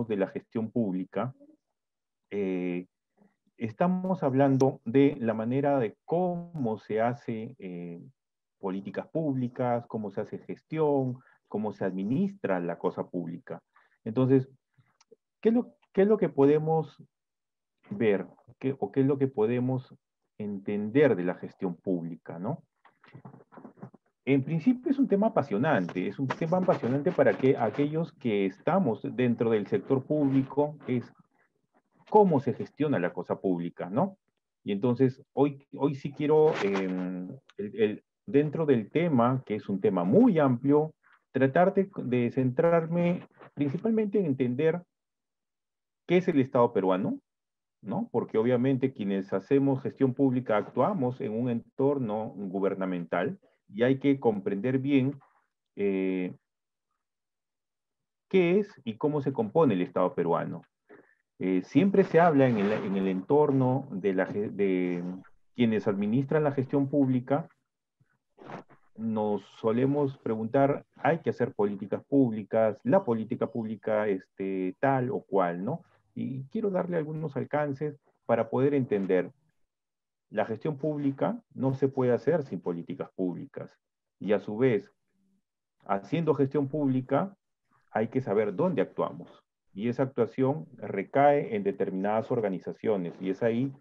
de la gestión pública, estamos hablando de la manera de cómo se hace políticas públicas, cómo se hace gestión, cómo se administra la cosa pública. Entonces, qué es lo que podemos ver o qué es lo que podemos entender de la gestión pública, ¿no? En principio es un tema apasionante, es un tema apasionante para que aquellos que estamos dentro del sector público, es cómo se gestiona la cosa pública, ¿no? Y entonces hoy sí quiero, dentro del tema, que es un tema muy amplio, tratar de centrarme principalmente en entender qué es el Estado peruano, ¿no? Porque obviamente quienes hacemos gestión pública actuamos en un entorno gubernamental y hay que comprender bien eh, qué es y cómo se compone el Estado peruano. Siempre se habla en el entorno de quienes administran la gestión pública, nos solemos preguntar, hay que hacer políticas públicas, la política pública tal o cual, ¿no? Y quiero darle algunos alcances para poder entender. La gestión pública no se puede hacer sin políticas públicas. Y a su vez, haciendo gestión pública, hay que saber dónde actuamos. Y esa actuación recae en determinadas organizaciones. Y es ahí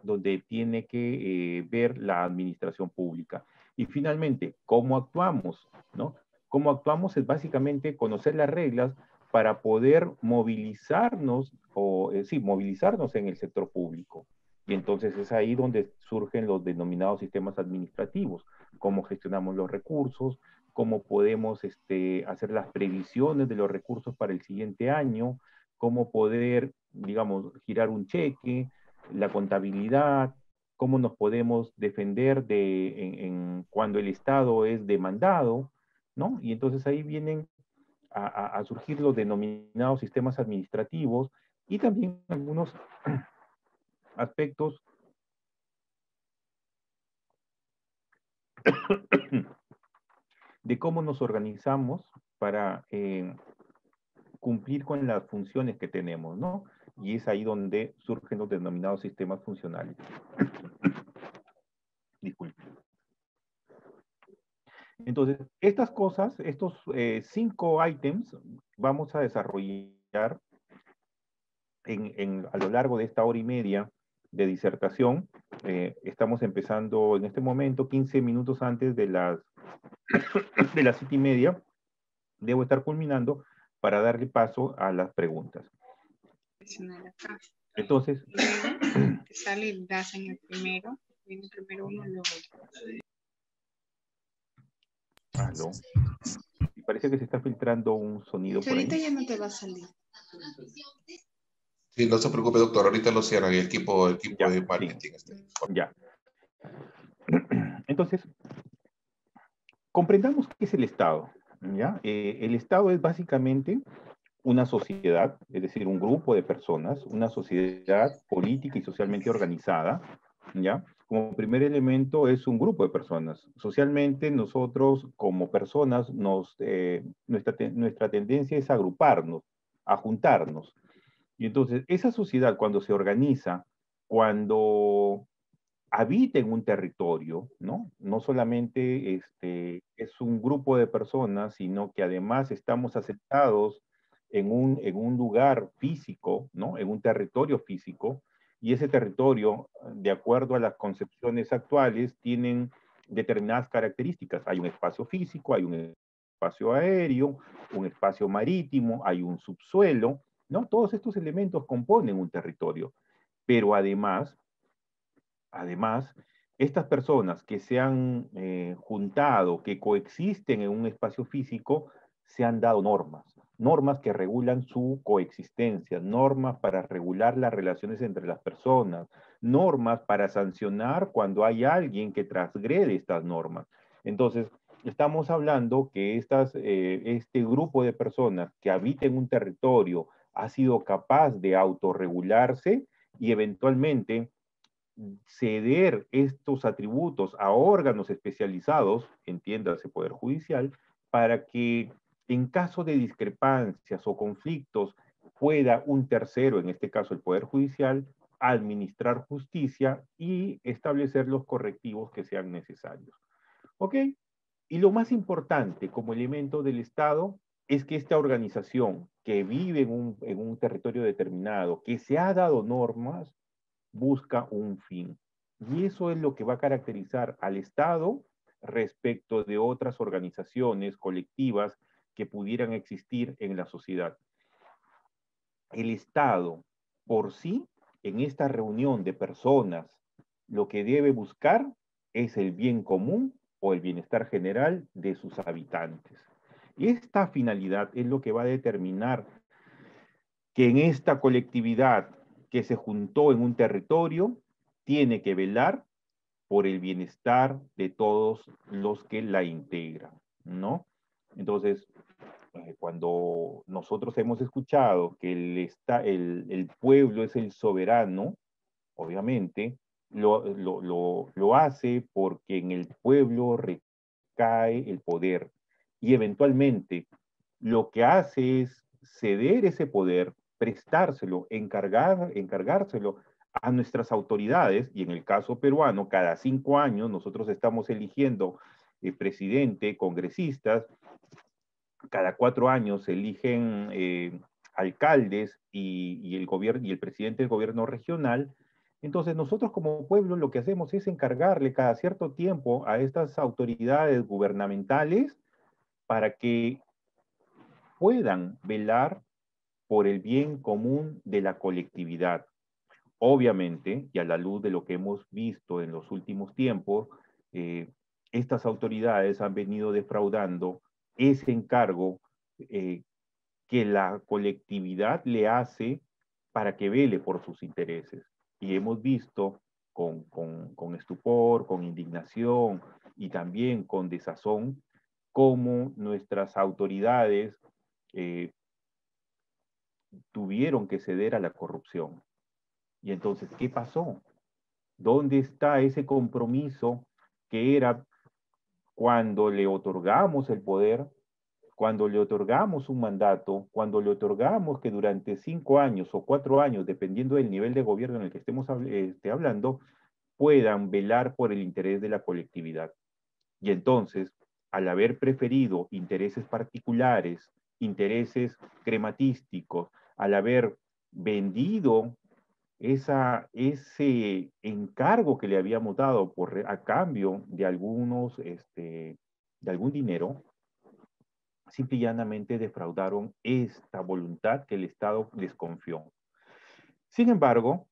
donde tiene que ver la administración pública. Y finalmente, ¿cómo actuamos? ¿No? ¿Cómo actuamos? Es básicamente conocer las reglas para poder movilizarnos, movilizarnos en el sector público. Y entonces es ahí donde surgen los denominados sistemas administrativos, cómo gestionamos los recursos, cómo podemos hacer las previsiones de los recursos para el siguiente año, cómo poder, digamos, girar un cheque, la contabilidad, cómo nos podemos defender cuando el Estado es demandado, ¿no? Y entonces ahí vienen a surgir los denominados sistemas administrativos y también algunos aspectos de cómo nos organizamos para cumplir con las funciones que tenemos, ¿no? Y es ahí donde surgen los denominados sistemas funcionales. Disculpe. Entonces, estas cosas, estos 5 ítems, vamos a desarrollar a lo largo de esta hora y media de disertación. Estamos empezando en este momento, 15 minutos antes de las 7:30. Debo estar culminando para darle paso a las preguntas. Entonces, sale el gas en el primero, viene primero uno, luego otro. Aló. Y parece que se está filtrando un sonido por ahí. Ahorita ya no te va a salir. Sí, no se preocupe, doctor. Ahorita lo cierran el equipo Ya, de marketing. Sí. Ya. Entonces, comprendamos qué es el Estado. ¿Ya? El Estado es básicamente una sociedad, es decir, un grupo de personas, una sociedad política y socialmente organizada, ¿ya? Como primer elemento es un grupo de personas. Socialmente nosotros como personas, nuestra tendencia es agruparnos, a juntarnos. Y entonces esa sociedad cuando se organiza, cuando habita en un territorio, ¿no? No solamente es un grupo de personas, sino que además estamos asentados en un lugar físico, ¿no? En un territorio físico, y ese territorio, de acuerdo a las concepciones actuales, tienen determinadas características. Hay un espacio físico, hay un espacio aéreo, un espacio marítimo, hay un subsuelo, ¿no? Todos estos elementos componen un territorio, pero Además, estas personas que se han juntado, que coexisten en un espacio físico, se han dado normas, normas que regulan su coexistencia, normas para regular las relaciones entre las personas, normas para sancionar cuando hay alguien que transgrede estas normas. Entonces, estamos hablando que este grupo de personas que habita en un territorio ha sido capaz de autorregularse y eventualmente ceder estos atributos a órganos especializados, entiéndase Poder Judicial, para que en caso de discrepancias o conflictos pueda un tercero, en este caso el Poder Judicial, administrar justicia y establecer los correctivos que sean necesarios. ¿Ok? Y lo más importante como elemento del Estado es que esta organización que vive en un territorio determinado, que se ha dado normas, busca un fin. Y eso es lo que va a caracterizar al Estado respecto de otras organizaciones colectivas que pudieran existir en la sociedad. El Estado por sí, en esta reunión de personas, lo que debe buscar es el bien común o el bienestar general de sus habitantes. Y esta finalidad es lo que va a determinar que en esta colectividad que se juntó en un territorio, tiene que velar por el bienestar de todos los que la integran, ¿no? Entonces, cuando nosotros hemos escuchado que el pueblo es el soberano, obviamente, lo hace porque en el pueblo recae el poder y eventualmente lo que hace es ceder ese poder, prestárselo, encargárselo a nuestras autoridades, y en el caso peruano, cada 5 años nosotros estamos eligiendo presidente, congresistas, cada 4 años se eligen alcaldes y el gobierno y el presidente del gobierno regional. Entonces nosotros como pueblo lo que hacemos es encargarle cada cierto tiempo a estas autoridades gubernamentales para que puedan velar por el bien común de la colectividad. Obviamente, y a la luz de lo que hemos visto en los últimos tiempos, estas autoridades han venido defraudando ese encargo que la colectividad le hace para que vele por sus intereses. Y hemos visto con estupor, con indignación y también con desazón cómo nuestras autoridades tuvieron que ceder a la corrupción. Y entonces, ¿qué pasó? ¿Dónde está ese compromiso que era cuando le otorgamos el poder, cuando le otorgamos un mandato, cuando le otorgamos que durante 5 años o 4 años, dependiendo del nivel de gobierno en el que estemos hablando, puedan velar por el interés de la colectividad? Y entonces, al haber preferido intereses particulares, intereses crematísticos, al haber vendido ese encargo que le habíamos dado a cambio de de algún dinero, simple y llanamente defraudaron esta voluntad que el Estado les confió. Sin embargo,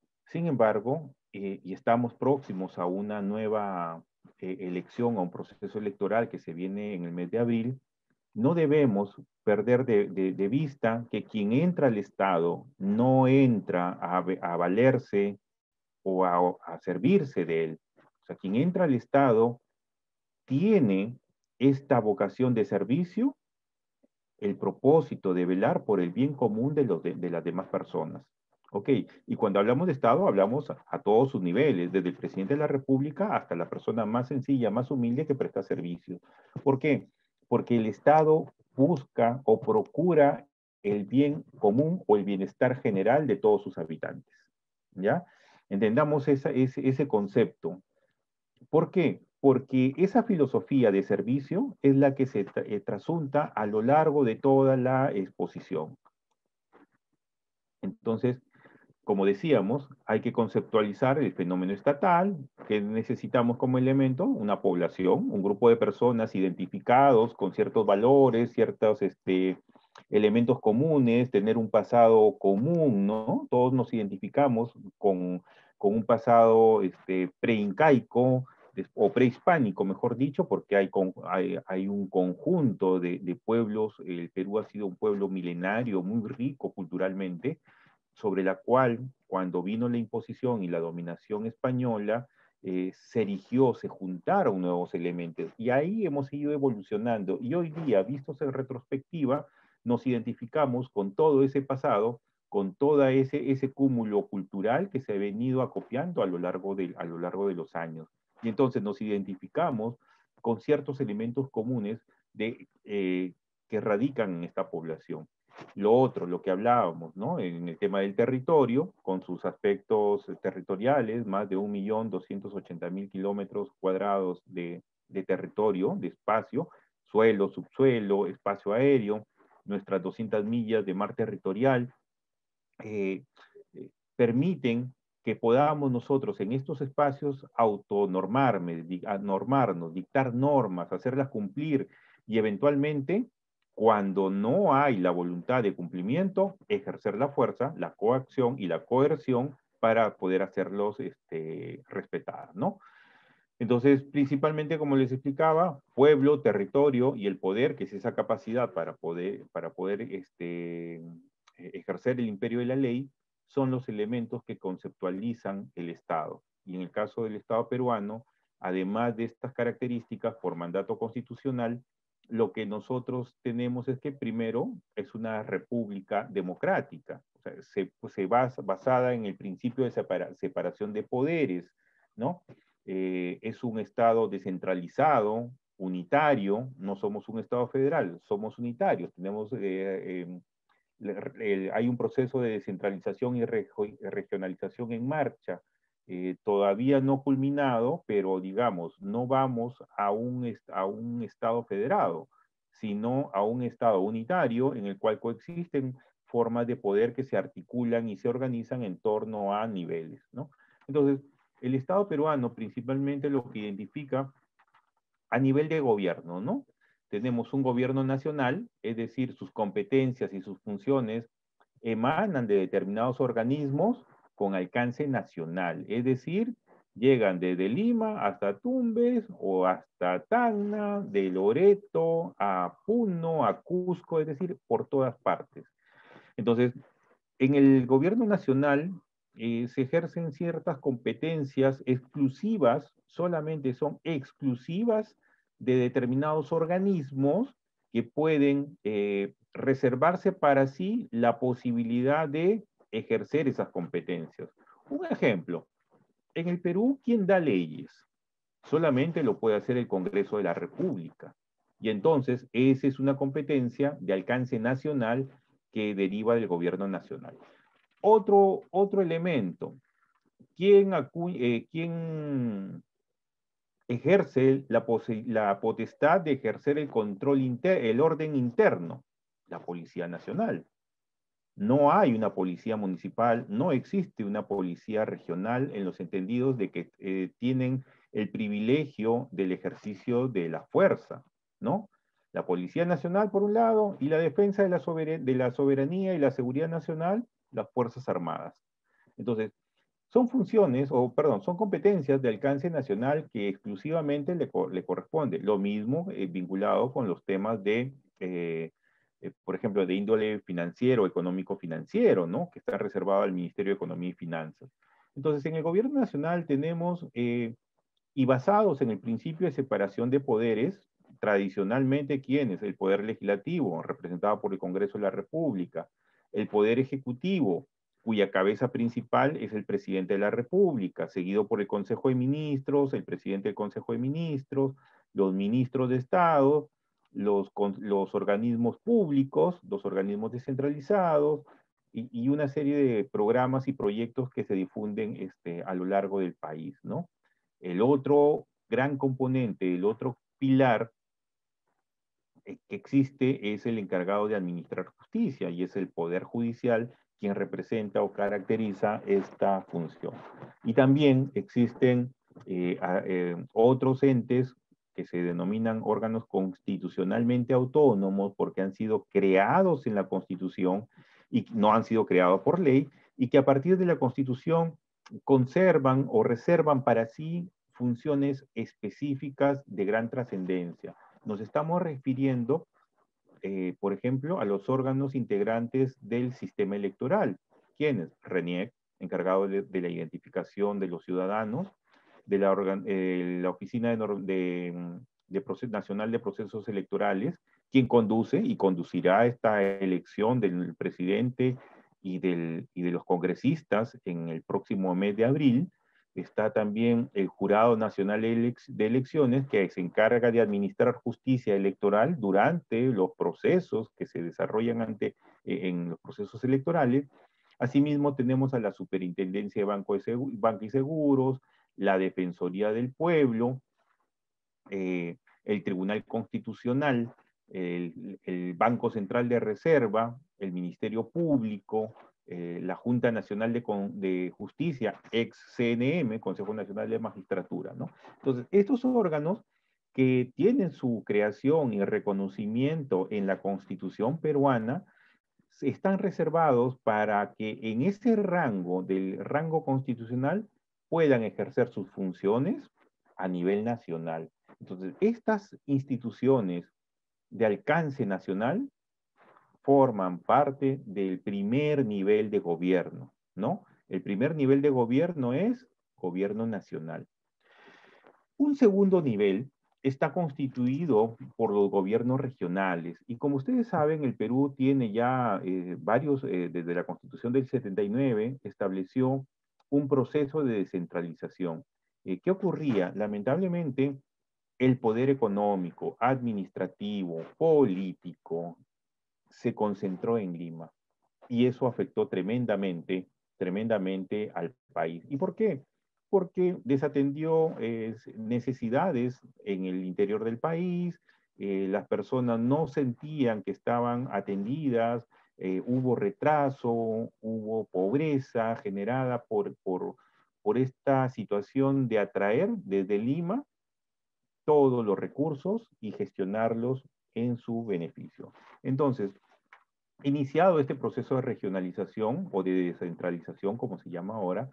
y estamos próximos a una nueva elección, a un proceso electoral que se viene en el mes de abril, no debemos perder de vista que quien entra al Estado no entra a valerse o a servirse de él. O sea, quien entra al Estado tiene esta vocación de servicio, el propósito de velar por el bien común de las demás personas. Ok, y cuando hablamos de Estado, hablamos a todos sus niveles, desde el presidente de la República hasta la persona más sencilla, más humilde que presta servicios. ¿Por qué? Porque el Estado busca o procura el bien común o el bienestar general de todos sus habitantes. ¿Ya? Entendamos ese concepto. ¿Por qué? Porque esa filosofía de servicio es la que se trasunta a lo largo de toda la exposición. Entonces, como decíamos, hay que conceptualizar el fenómeno estatal, que necesitamos como elemento una población, un grupo de personas identificados con ciertos valores, ciertos elementos comunes, tener un pasado común, ¿no? Todos nos identificamos con un pasado preincaico o prehispánico, mejor dicho, porque hay un conjunto de pueblos. El Perú ha sido un pueblo milenario, muy rico culturalmente, sobre la cual, cuando vino la imposición y la dominación española, se erigió, se juntaron nuevos elementos. Y ahí hemos ido evolucionando. Y hoy día, vistos en retrospectiva, nos identificamos con todo ese pasado, con todo ese cúmulo cultural que se ha venido acopiando a lo largo de los años. Y entonces nos identificamos con ciertos elementos comunes que radican en esta población. Lo otro, lo que hablábamos, ¿no? En el tema del territorio, con sus aspectos territoriales, más de 1.280.000 kilómetros cuadrados de territorio, de espacio, suelo, subsuelo, espacio aéreo, nuestras 200 millas de mar territorial, eh, permiten que podamos nosotros en estos espacios normarnos, dictar normas, hacerlas cumplir y eventualmente, cuando no hay la voluntad de cumplimiento, ejercer la fuerza, la coacción y la coerción para poder hacerlos respetar, ¿no? Entonces, principalmente, como les explicaba, pueblo, territorio y el poder, que es esa capacidad para poder ejercer el imperio de la ley, son los elementos que conceptualizan el Estado. Y en el caso del Estado peruano, además de estas características por mandato constitucional, lo que nosotros tenemos es que primero es una república democrática, o sea, se basa basada en el principio de separación de poderes, ¿no? Es un Estado descentralizado, unitario, no somos un Estado federal, somos unitarios, tenemos, hay un proceso de descentralización y regionalización en marcha, todavía no culminado, pero digamos, no vamos a un Estado federado, sino a un Estado unitario en el cual coexisten formas de poder que se articulan y se organizan en torno a niveles, ¿no? Entonces, el Estado peruano principalmente lo que identifica a nivel de gobierno, ¿no? Tenemos un gobierno nacional, es decir, sus competencias y sus funciones emanan de determinados organismos con alcance nacional, es decir, llegan desde Lima hasta Tumbes o hasta Tacna, de Loreto a Puno, a Cusco, es decir, por todas partes. Entonces, en el gobierno nacional se ejercen ciertas competencias exclusivas, solamente son exclusivas de determinados organismos que pueden reservarse para sí la posibilidad de ejercer esas competencias. Un ejemplo, en el Perú, ¿quién da leyes? Solamente lo puede hacer el Congreso de la República. Y entonces, esa es una competencia de alcance nacional que deriva del gobierno nacional. Otro elemento, ¿quién ejerce la potestad de ejercer el control el orden interno? La Policía Nacional. No hay una policía municipal, no existe una policía regional en los entendidos de que tienen el privilegio del ejercicio de la fuerza, ¿no? La Policía Nacional, por un lado, y la defensa de la soberanía y la seguridad nacional, las Fuerzas Armadas. Entonces, son funciones, o perdón, son competencias de alcance nacional que exclusivamente le corresponde. Lo mismo vinculado con los temas de, por ejemplo, de índole financiero, económico-financiero, ¿no? Que está reservado al Ministerio de Economía y Finanzas. Entonces, en el gobierno nacional tenemos, y basados en el principio de separación de poderes, tradicionalmente, ¿quién es? El Poder Legislativo, representado por el Congreso de la República, el Poder Ejecutivo, cuya cabeza principal es el presidente de la República, seguido por el Consejo de Ministros, el presidente del Consejo de Ministros, los ministros de Estado, los organismos públicos, los organismos descentralizados y una serie de programas y proyectos que se difunden a lo largo del país, ¿no? El otro gran componente, el otro pilar que existe es el encargado de administrar justicia y es el Poder Judicial quien representa o caracteriza esta función. Y también existen otros entes que se denominan órganos constitucionalmente autónomos porque han sido creados en la Constitución y no han sido creados por ley y que a partir de la Constitución conservan o reservan para sí funciones específicas de gran trascendencia. Nos estamos refiriendo, por ejemplo, a los órganos integrantes del sistema electoral. ¿Quiénes? RENIEC, encargado de la identificación de los ciudadanos, de la Oficina Nacional de Procesos Electorales, quien conduce y conducirá esta elección del presidente y de los congresistas en el próximo mes de abril. Está también el Jurado Nacional de Elecciones, que se encarga de administrar justicia electoral durante los procesos que se desarrollan ante en los procesos electorales. Asimismo, tenemos a la Superintendencia de Banca y Seguros, la Defensoría del Pueblo, el Tribunal Constitucional, el Banco Central de Reserva, el Ministerio Público, la Junta Nacional de Justicia, ex-CNM, Consejo Nacional de Magistratura, ¿no? Entonces, estos órganos que tienen su creación y reconocimiento en la Constitución peruana, están reservados para que en ese rango, del rango constitucional, puedan ejercer sus funciones a nivel nacional. Entonces, estas instituciones de alcance nacional forman parte del primer nivel de gobierno, ¿no? El primer nivel de gobierno es gobierno nacional. Un segundo nivel está constituido por los gobiernos regionales. Y como ustedes saben, el Perú tiene ya desde la Constitución del 79, estableció un proceso de descentralización. ¿Qué ocurría? Lamentablemente, el poder económico, administrativo, político, se concentró en Lima. Y eso afectó tremendamente, tremendamente al país. ¿Y por qué? Porque desatendió necesidades en el interior del país, las personas no sentían que estaban atendidas, hubo retraso, hubo pobreza generada por esta situación de atraer desde Lima todos los recursos y gestionarlos en su beneficio. Entonces, iniciado este proceso de regionalización o de descentralización, como se llama ahora,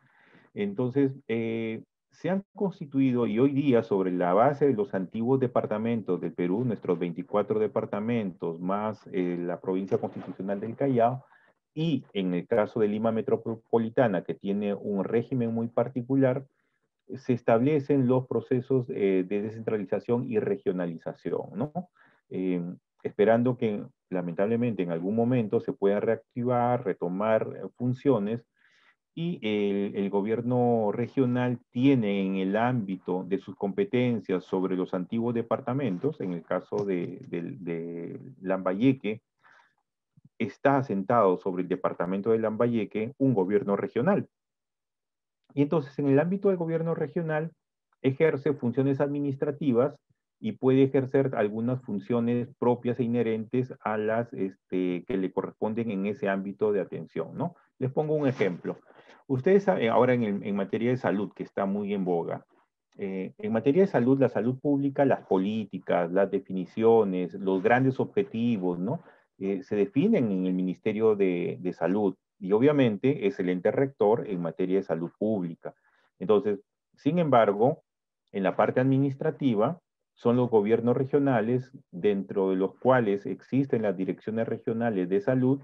entonces se han constituido y hoy día sobre la base de los antiguos departamentos del Perú, nuestros 24 departamentos, más la provincia constitucional del Callao, y en el caso de Lima Metropolitana, que tiene un régimen muy particular, se establecen los procesos de descentralización y regionalización, ¿no? Esperando que lamentablemente en algún momento se pueda reactivar, retomar funciones y el gobierno regional tiene en el ámbito de sus competencias sobre los antiguos departamentos, en el caso de Lambayeque, está asentado sobre el departamento de Lambayeque un gobierno regional. Y entonces en el ámbito del gobierno regional ejerce funciones administrativas y puede ejercer algunas funciones propias e inherentes a las que le corresponden en ese ámbito de atención, ¿no? Les pongo un ejemplo. Ustedes saben, ahora en materia de salud, que está muy en boga, en materia de salud, la salud pública, las políticas, las definiciones, los grandes objetivos, ¿no? Se definen en el Ministerio de Salud y obviamente es el ente rector en materia de salud pública. Entonces, sin embargo, en la parte administrativa son los gobiernos regionales, dentro de los cuales existen las direcciones regionales de salud,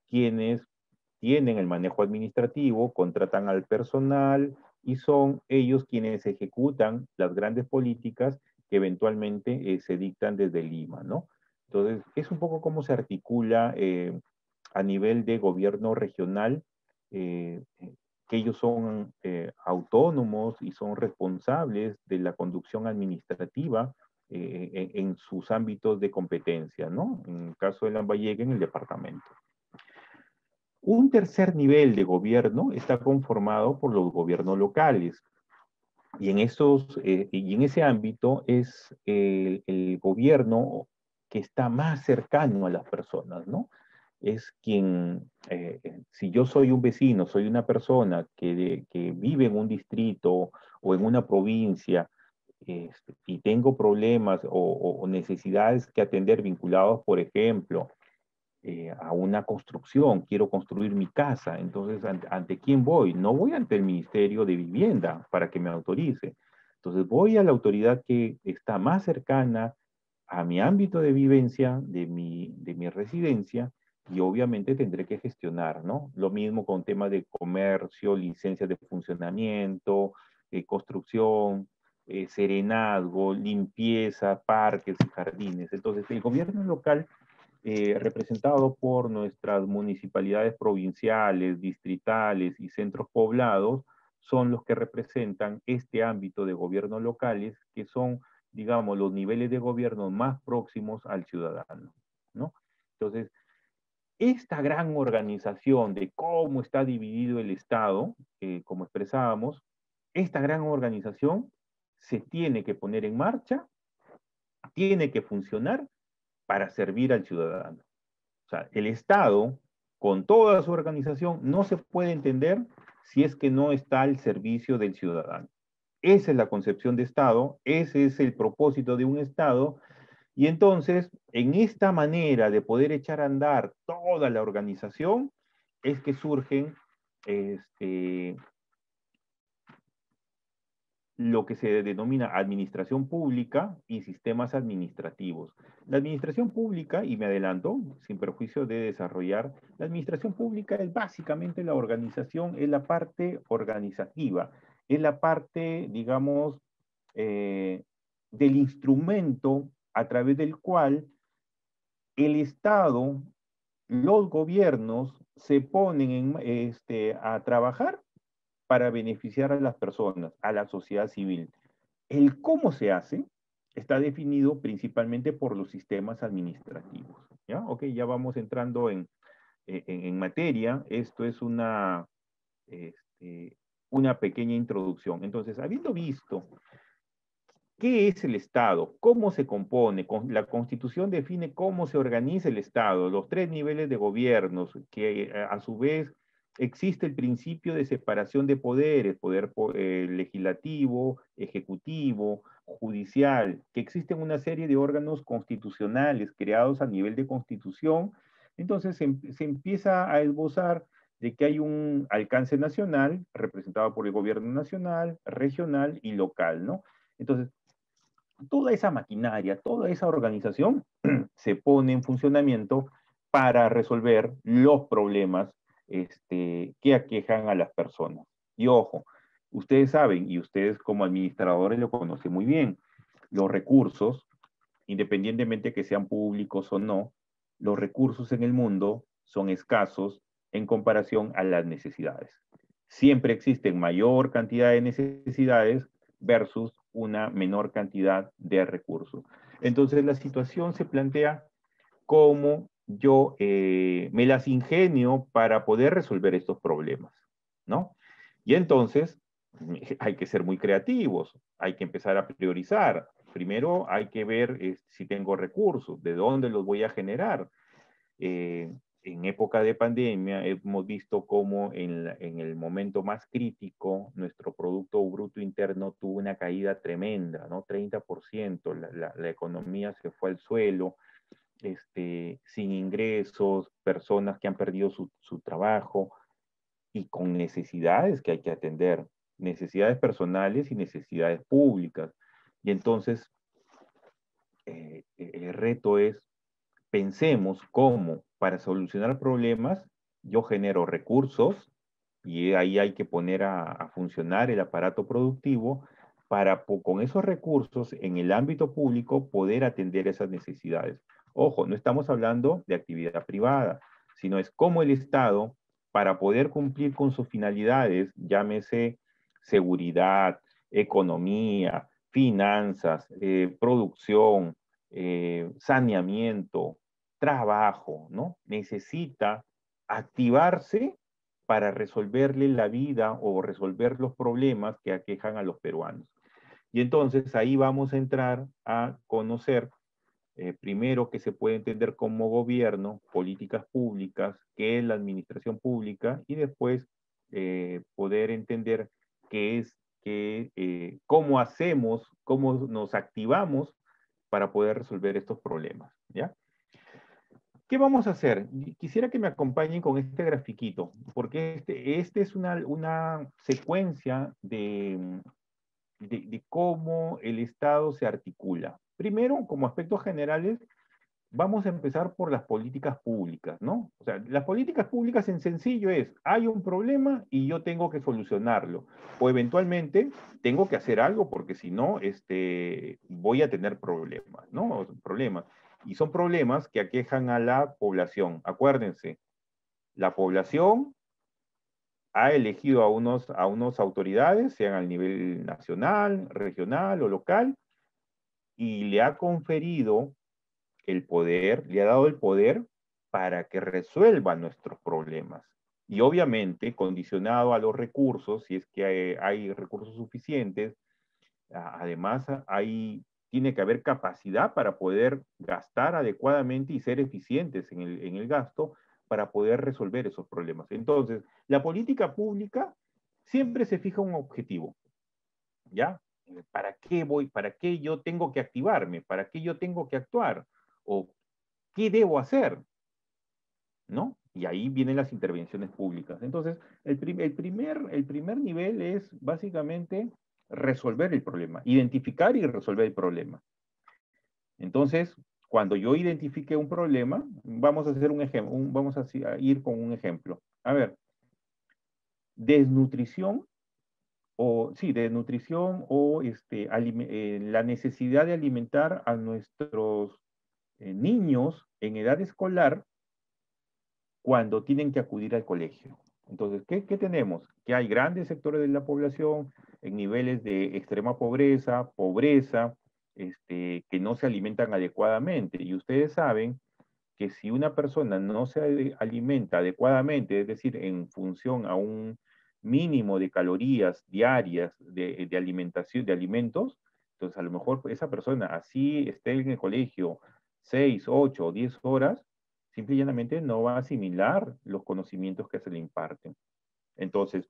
quienes tienen el manejo administrativo, contratan al personal y son ellos quienes ejecutan las grandes políticas que eventualmente se dictan desde Lima, ¿no? Entonces, es un poco cómo se articula a nivel de gobierno regional, eh, que ellos son autónomos y son responsables de la conducción administrativa en sus ámbitos de competencia, ¿no? En el caso de Lambayeque, en el departamento. Un tercer nivel de gobierno está conformado por los gobiernos locales. Y en ese ámbito es el gobierno que está más cercano a las personas, ¿no? Es quien, si yo soy un vecino, soy una persona que vive en un distrito o en una provincia y tengo problemas o necesidades que atender vinculados, por ejemplo, a una construcción, quiero construir mi casa, entonces, ¿ante quién voy? No voy ante el Ministerio de Vivienda para que me autorice. Entonces, voy a la autoridad que está más cercana a mi ámbito de vivencia, de mi residencia, y obviamente tendré que gestionar, ¿no? Lo mismo con temas de comercio, licencias de funcionamiento, construcción, serenazgo, limpieza, parques y jardines. Entonces, el gobierno local representado por nuestras municipalidades provinciales, distritales y centros poblados, son los que representan este ámbito de gobiernos locales, que son, digamos, los niveles de gobierno más próximos al ciudadano, ¿no? Entonces, esta gran organización de cómo está dividido el Estado, como expresábamos, esta gran organización se tiene que poner en marcha, tiene que funcionar para servir al ciudadano. O sea, el Estado, con toda su organización, no se puede entender si es que no está al servicio del ciudadano. Esa es la concepción de Estado, ese es el propósito de un Estado, y entonces, en esta manera de poder echar a andar toda la organización, es que surgen lo que se denomina administración pública y sistemas administrativos. La administración pública, y me adelanto, sin perjuicio de desarrollar, la administración pública es básicamente la organización, es la parte organizativa, es la parte, digamos, del instrumento a través del cual el Estado, los gobiernos se ponen a trabajar para beneficiar a las personas, a la sociedad civil. El cómo se hace está definido principalmente por los sistemas administrativos. ¿Ya? Ok, ya vamos entrando en materia. Esto es una pequeña introducción. Entonces, habiendo visto qué es el Estado, cómo se compone, la Constitución define cómo se organiza el Estado, los tres niveles de gobiernos, que a su vez existe el principio de separación de poderes, poder legislativo, ejecutivo, judicial, que existen una serie de órganos constitucionales creados a nivel de constitución. Entonces se empieza a esbozar de que hay un alcance nacional representado por el gobierno nacional, regional y local, ¿no? Entonces, toda esa maquinaria, toda esa organización se pone en funcionamiento para resolver los problemas que aquejan a las personas. Y ojo, ustedes saben, y ustedes como administradores lo conocen muy bien, los recursos, independientemente que sean públicos o no, los recursos en el mundo son escasos en comparación a las necesidades. Siempre existen mayor cantidad de necesidades versus una menor cantidad de recursos. Entonces la situación se plantea cómo yo me las ingenio para poder resolver estos problemas, ¿no? Y entonces hay que ser muy creativos, hay que empezar a priorizar. Primero hay que ver si tengo recursos, de dónde los voy a generar. En época de pandemia hemos visto cómo en el momento más crítico nuestro Producto Bruto Interno tuvo una caída tremenda, ¿no? 30%, la economía se fue al suelo, sin ingresos, personas que han perdido su trabajo y con necesidades que hay que atender, necesidades personales y necesidades públicas. Y entonces el reto es pensemos cómo para solucionar problemas yo genero recursos y ahí hay que poner a funcionar el aparato productivo para con esos recursos en el ámbito público poder atender esas necesidades. Ojo, no estamos hablando de actividad privada, sino es cómo el Estado, para poder cumplir con sus finalidades, llámese seguridad, economía, finanzas, producción, saneamiento, trabajo, ¿no? Necesita activarse para resolverle la vida o resolver los problemas que aquejan a los peruanos. Y entonces ahí vamos a entrar a conocer primero que se puede entender como gobierno, políticas públicas, qué es la administración pública y después poder entender qué es, cómo hacemos, cómo nos activamos para poder resolver estos problemas, ¿ya? ¿Qué vamos a hacer? Quisiera que me acompañen con este grafiquito, porque este es una secuencia de cómo el Estado se articula. Primero, como aspectos generales, vamos a empezar por las políticas públicas, ¿no? O sea, las políticas públicas en sencillo es, hay un problema y yo tengo que solucionarlo. O eventualmente tengo que hacer algo porque si no, voy a tener problemas, ¿no? Problemas. Y son problemas que aquejan a la población. Acuérdense, la población ha elegido a unos autoridades, sean al nivel nacional, regional o local, y le ha conferido el poder, le ha dado el poder para que resuelva nuestros problemas. Y obviamente, condicionado a los recursos, si es que hay recursos suficientes, además tiene que haber capacidad para poder gastar adecuadamente y ser eficientes en el gasto para poder resolver esos problemas. Entonces, la política pública siempre se fija un objetivo, ¿ya? ¿Para qué voy? ¿Para qué yo tengo que activarme? ¿Para qué yo tengo que actuar? ¿O qué debo hacer? ¿No? Y ahí vienen las intervenciones públicas. Entonces, el primer nivel es básicamente resolver el problema, identificar y resolver el problema. Entonces, cuando yo identifique un problema, vamos a hacer un ejemplo, vamos a ir con un ejemplo. A ver, desnutrición desnutrición o la necesidad de alimentar a nuestros niños en edad escolar cuando tienen que acudir al colegio. Entonces, ¿qué tenemos? Que hay grandes sectores de la población en niveles de extrema pobreza, que no se alimentan adecuadamente. Y ustedes saben que si una persona no se alimenta adecuadamente, es decir, en función a un mínimo de calorías diarias de alimentación, de alimentos, entonces a lo mejor esa persona así esté en el colegio 6, 8 o 10 horas, simple y llanamente no va a asimilar los conocimientos que se le imparten. Entonces,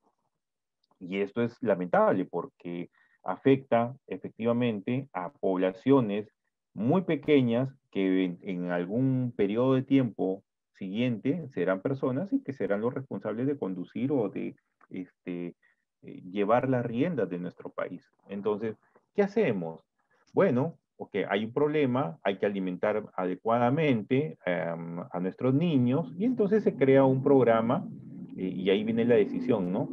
y esto es lamentable porque afecta efectivamente a poblaciones muy pequeñas que en algún periodo de tiempo siguiente serán personas y que serán los responsables de conducir o de llevar las riendas de nuestro país. Entonces, ¿qué hacemos? Bueno, ok, hay un problema, hay que alimentar adecuadamente a nuestros niños y entonces se crea un programa y ahí viene la decisión, ¿no?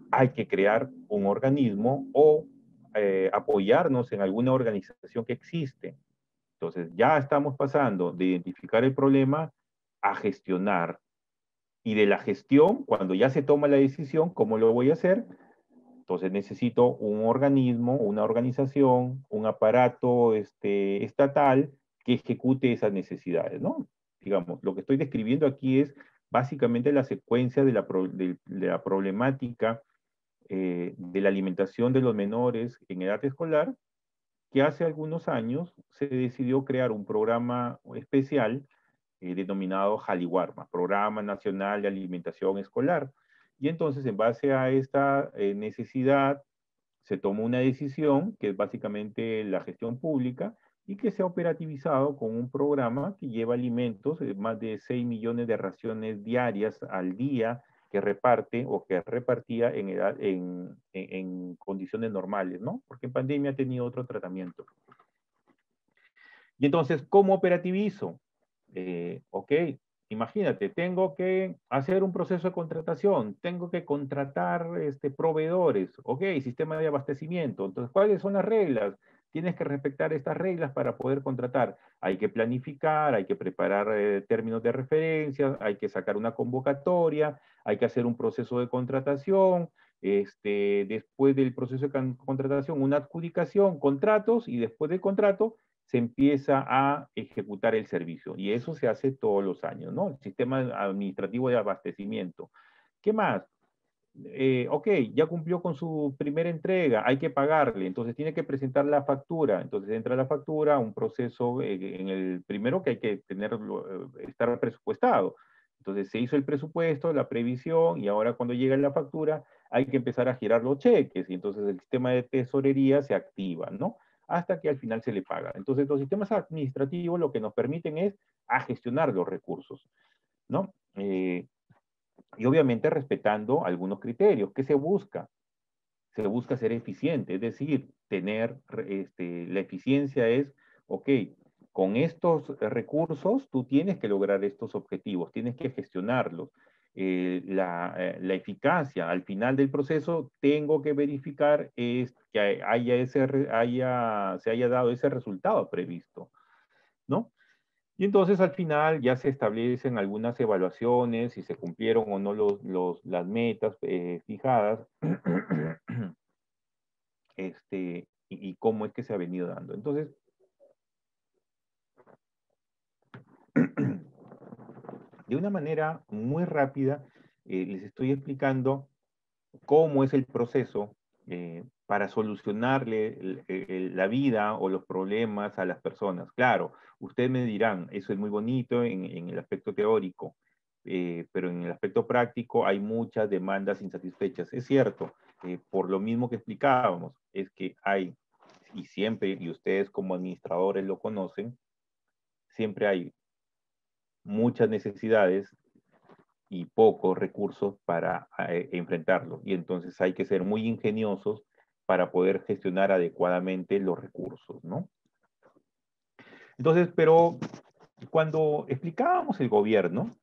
Hay que crear un organismo o apoyarnos en alguna organización que existe. Entonces, ya estamos pasando de identificar el problema a gestionar. Y de la gestión, cuando ya se toma la decisión, ¿cómo lo voy a hacer? Entonces necesito un organismo, una organización, un aparato estatal que ejecute esas necesidades, ¿no? Digamos, lo que estoy describiendo aquí es básicamente la secuencia de la problemática de la alimentación de los menores en edad escolar, que hace algunos años se decidió crear un programa especial denominado Jaliwarma, Programa Nacional de Alimentación Escolar. Y entonces, en base a esta necesidad, se tomó una decisión, que es básicamente la gestión pública, y que se ha operativizado con un programa que lleva alimentos, más de 6 millones de raciones diarias al día, que reparte o que repartía en condiciones normales, ¿no? Porque en pandemia ha tenido otro tratamiento. Y entonces, ¿cómo operativizo? Ok, imagínate, tengo que hacer un proceso de contratación, tengo que contratar proveedores, ok, sistema de abastecimiento. Entonces, ¿cuáles son las reglas? Tienes que respetar estas reglas para poder contratar. Hay que planificar, hay que preparar términos de referencia, hay que sacar una convocatoria, hay que hacer un proceso de contratación, después del proceso de contratación, una adjudicación, contratos, y después del contrato, se empieza a ejecutar el servicio. Y eso se hace todos los años, ¿no? El sistema administrativo de abastecimiento. ¿Qué más? Ok, ya cumplió con su primera entrega, hay que pagarle, entonces tiene que presentar la factura, entonces entra la factura, un proceso en el primero que hay que estar presupuestado. Entonces se hizo el presupuesto, la previsión, y ahora cuando llega la factura hay que empezar a girar los cheques, y entonces el sistema de tesorería se activa, ¿no? Hasta que al final se le paga. Entonces los sistemas administrativos lo que nos permiten es a gestionar los recursos, ¿no? Y obviamente respetando algunos criterios. ¿Qué se busca? Se busca ser eficiente, es decir, la eficiencia es, ok, con estos recursos tú tienes que lograr estos objetivos, tienes que gestionarlos. La eficacia al final del proceso, tengo que verificar que se haya dado ese resultado previsto, ¿no? Y entonces al final ya se establecen algunas evaluaciones, si se cumplieron o no las metas fijadas, y cómo es que se ha venido dando. Entonces, De una manera muy rápida, les estoy explicando cómo es el proceso para solucionarle la vida o los problemas a las personas. Claro, ustedes me dirán, eso es muy bonito en el aspecto teórico, pero en el aspecto práctico hay muchas demandas insatisfechas. Es cierto, por lo mismo que explicábamos, es que hay, y siempre, y ustedes como administradores lo conocen, siempre hay muchas necesidades y pocos recursos para enfrentarlo. Y entonces hay que ser muy ingeniosos para poder gestionar adecuadamente los recursos, ¿no? Entonces, pero cuando explicábamos el gobierno,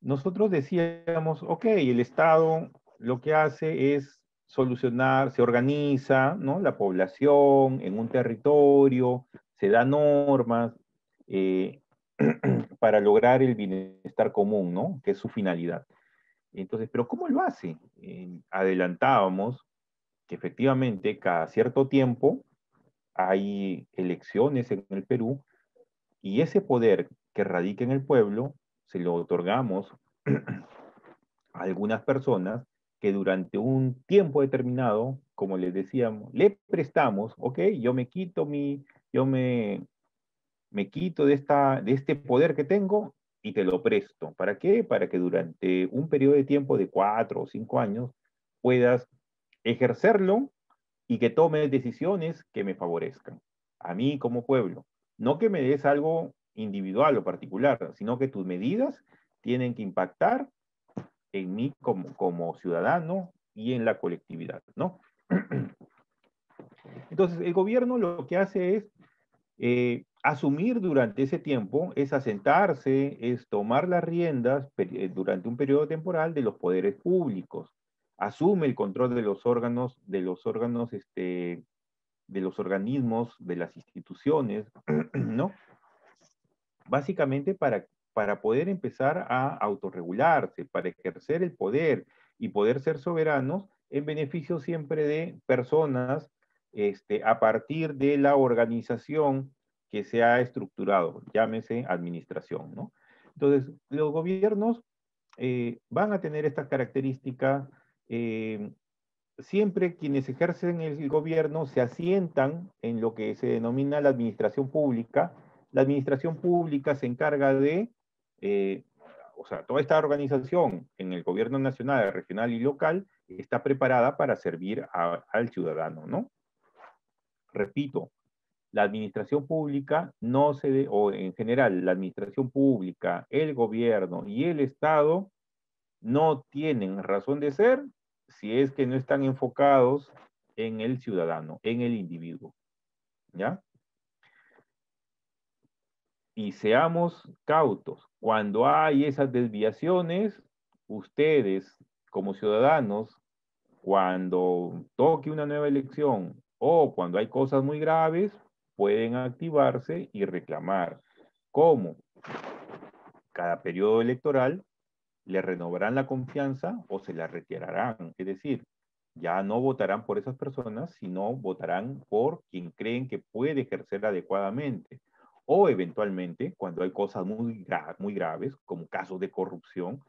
nosotros decíamos, ok, el Estado lo que hace es solucionar, se organiza, ¿no? La población en un territorio, se da normas para lograr el bienestar común, ¿no? Que es su finalidad. Entonces, ¿pero cómo lo hace? Adelantábamos que efectivamente cada cierto tiempo hay elecciones en el Perú y ese poder que radica en el pueblo se lo otorgamos a algunas personas que durante un tiempo determinado, como les decíamos, le prestamos, ok, yo me quito yo me quito de este poder que tengo y te lo presto. ¿Para qué? Para que durante un periodo de tiempo de 4 o 5 años puedas ejercerlo y que tomes decisiones que me favorezcan. A mí como pueblo. No que me des algo individual o particular, sino que tus medidas tienen que impactar en mí como ciudadano y en la colectividad, ¿no? Entonces, el gobierno lo que hace es asumir durante ese tiempo, es asentarse, es tomar las riendas durante un periodo temporal de los poderes públicos. Asume el control de los órganos, de los organismos, de las instituciones, ¿no? Básicamente para poder empezar a autorregularse, para ejercer el poder y poder ser soberanos en beneficio siempre de personas a partir de la organización que se ha estructurado, llámese administración, ¿no? Entonces, los gobiernos van a tener estas características. Siempre quienes ejercen el gobierno se asientan en lo que se denomina la administración pública. La administración pública se encarga de, eh, o sea, toda esta organización en el gobierno nacional, regional y local está preparada para servir al ciudadano, ¿no? Repito, la administración pública no se, o en general, la administración pública, el gobierno y el Estado no tienen razón de ser si es que no están enfocados en el ciudadano, en el individuo, ¿ya? Y seamos cautos. Cuando hay esas desviaciones, ustedes como ciudadanos, cuando toque una nueva elección o cuando hay cosas muy graves, pueden activarse y reclamar. ¿Cómo? Cada periodo electoral le renovarán la confianza o se la retirarán. Es decir, ya no votarán por esas personas, sino votarán por quien creen que puede ejercer adecuadamente. O eventualmente, cuando hay cosas muy graves, como casos de corrupción,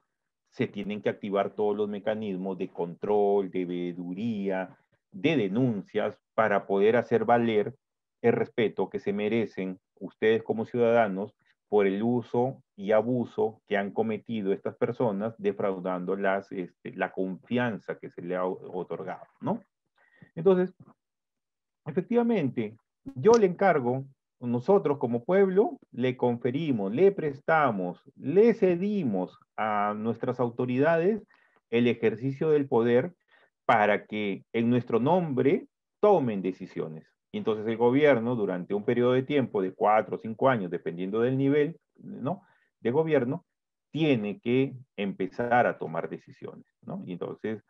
se tienen que activar todos los mecanismos de control, de veeduría, de denuncias para poder hacer valer el respeto que se merecen ustedes como ciudadanos por el uso y abuso que han cometido estas personas defraudando la confianza que se le ha otorgado, ¿no? Entonces, efectivamente, yo le encargo, nosotros como pueblo, le conferimos, le prestamos, le cedimos a nuestras autoridades el ejercicio del poder para que en nuestro nombre tomen decisiones. Y entonces el gobierno, durante un periodo de tiempo de 4 o 5 años, dependiendo del nivel, ¿no?, de gobierno, tiene que empezar a tomar decisiones, ¿no? Y entonces,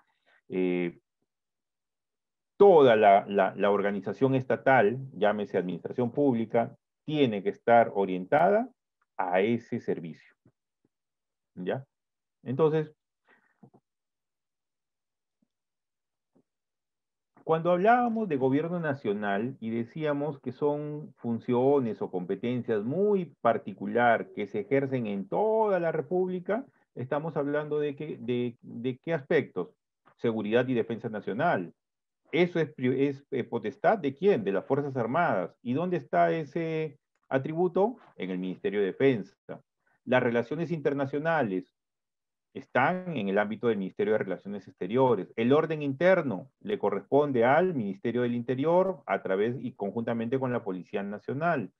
toda la organización estatal, llámese administración pública, tiene que estar orientada a ese servicio, ¿ya? Entonces, Cuando hablábamos de gobierno nacional y decíamos que son funciones o competencias muy particular que se ejercen en toda la República, estamos hablando de qué aspectos. Seguridad y defensa nacional. Eso es potestad de quién, de las Fuerzas Armadas. ¿Y dónde está ese atributo? En el Ministerio de Defensa. Las relaciones internacionales están en el ámbito del Ministerio de Relaciones Exteriores. El orden interno le corresponde al Ministerio del Interior a través y conjuntamente con la Policía Nacional,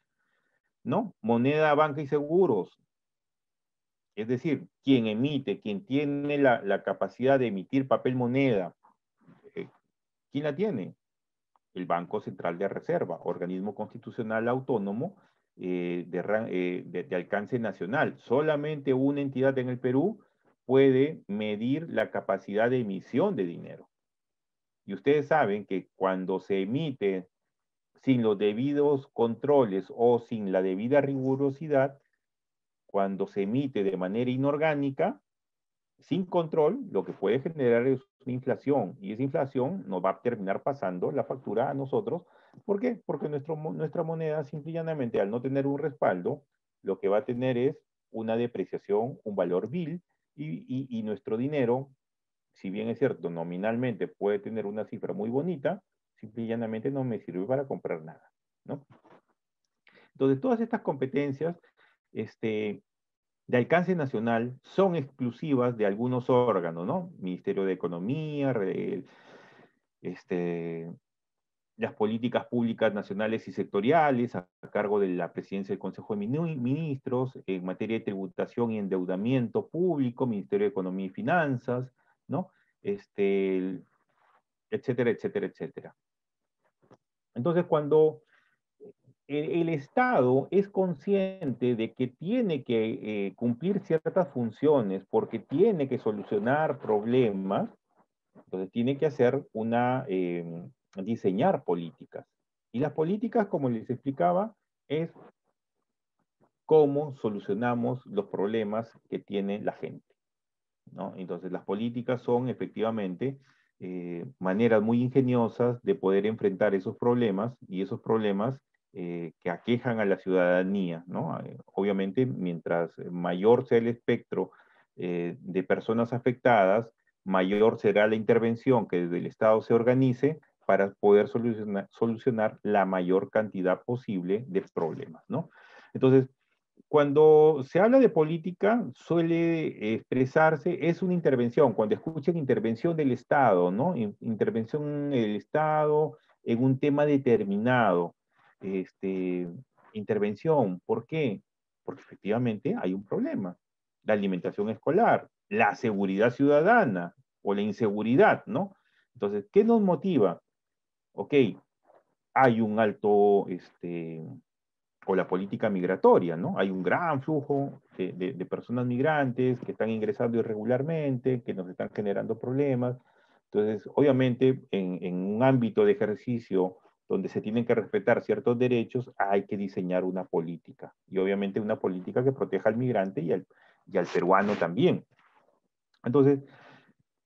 ¿no? Moneda, banca y seguros. Es decir, quien emite, quien tiene la capacidad de emitir papel moneda, ¿quién la tiene? El Banco Central de Reserva, organismo constitucional autónomo de alcance nacional. Solamente una entidad en el Perú puede medir la capacidad de emisión de dinero. Y ustedes saben que cuando se emite sin los debidos controles o sin la debida rigurosidad, cuando se emite de manera inorgánica, sin control, lo que puede generar es una inflación, y esa inflación nos va a terminar pasando la factura a nosotros. ¿Por qué? Porque nuestra moneda, simple y llanamente, al no tener un respaldo, lo que va a tener es una depreciación, un valor vil, y nuestro dinero, si bien es cierto, nominalmente puede tener una cifra muy bonita, simple y llanamente no me sirve para comprar nada, ¿no? Entonces, todas estas competencias, de alcance nacional son exclusivas de algunos órganos, ¿no? Ministerio de Economía, este, las políticas públicas nacionales y sectoriales a cargo de la presidencia del Consejo de Ministros, en materia de tributación y endeudamiento público, Ministerio de Economía y Finanzas, ¿no? Etcétera, etcétera, etcétera. Entonces, cuando el Estado es consciente de que tiene que cumplir ciertas funciones porque tiene que solucionar problemas, entonces tiene que hacer diseñar políticas. Y las políticas, como les explicaba, es cómo solucionamos los problemas que tiene la gente, ¿no? Entonces las políticas son efectivamente maneras muy ingeniosas de poder enfrentar esos problemas y esos problemas que aquejan a la ciudadanía, ¿no? Obviamente, mientras mayor sea el espectro de personas afectadas, mayor será la intervención que desde el Estado se organice para poder solucionar la mayor cantidad posible de problemas, ¿no? Entonces, cuando se habla de política, suele expresarse, es una intervención, cuando escuchan intervención del Estado, ¿no? Intervención del Estado en un tema determinado. Este, intervención, ¿por qué? Porque efectivamente hay un problema. La alimentación escolar, la seguridad ciudadana o la inseguridad, ¿no? Entonces, ¿qué nos motiva? Ok, hay un alto, o la política migratoria, ¿no? Hay un gran flujo de personas migrantes que están ingresando irregularmente, que nos están generando problemas. Entonces, obviamente, en un ámbito de ejercicio donde se tienen que respetar ciertos derechos, hay que diseñar una política. Y obviamente una política que proteja al migrante y al peruano también. Entonces,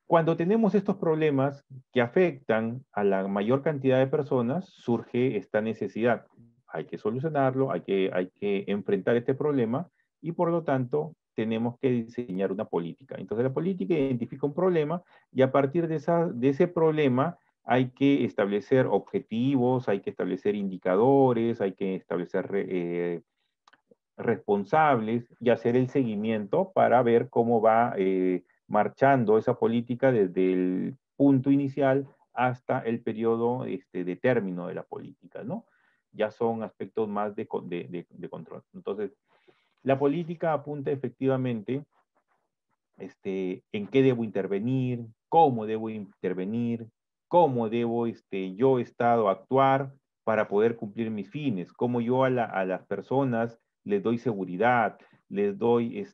cuando tenemos estos problemas que afectan a la mayor cantidad de personas, surge esta necesidad. Hay que solucionarlo, hay que enfrentar este problema y por lo tanto tenemos que diseñar una política. Entonces la política identifica un problema y a partir de ese problema hay que establecer objetivos, hay que establecer indicadores, hay que establecer responsables y hacer el seguimiento para ver cómo va marchando esa política desde el punto inicial hasta el periodo de término de la política, ¿no? Ya son aspectos más de control. Entonces, la política apunta efectivamente en qué debo intervenir, cómo debo yo, Estado, actuar para poder cumplir mis fines, cómo yo a las personas les doy seguridad, les doy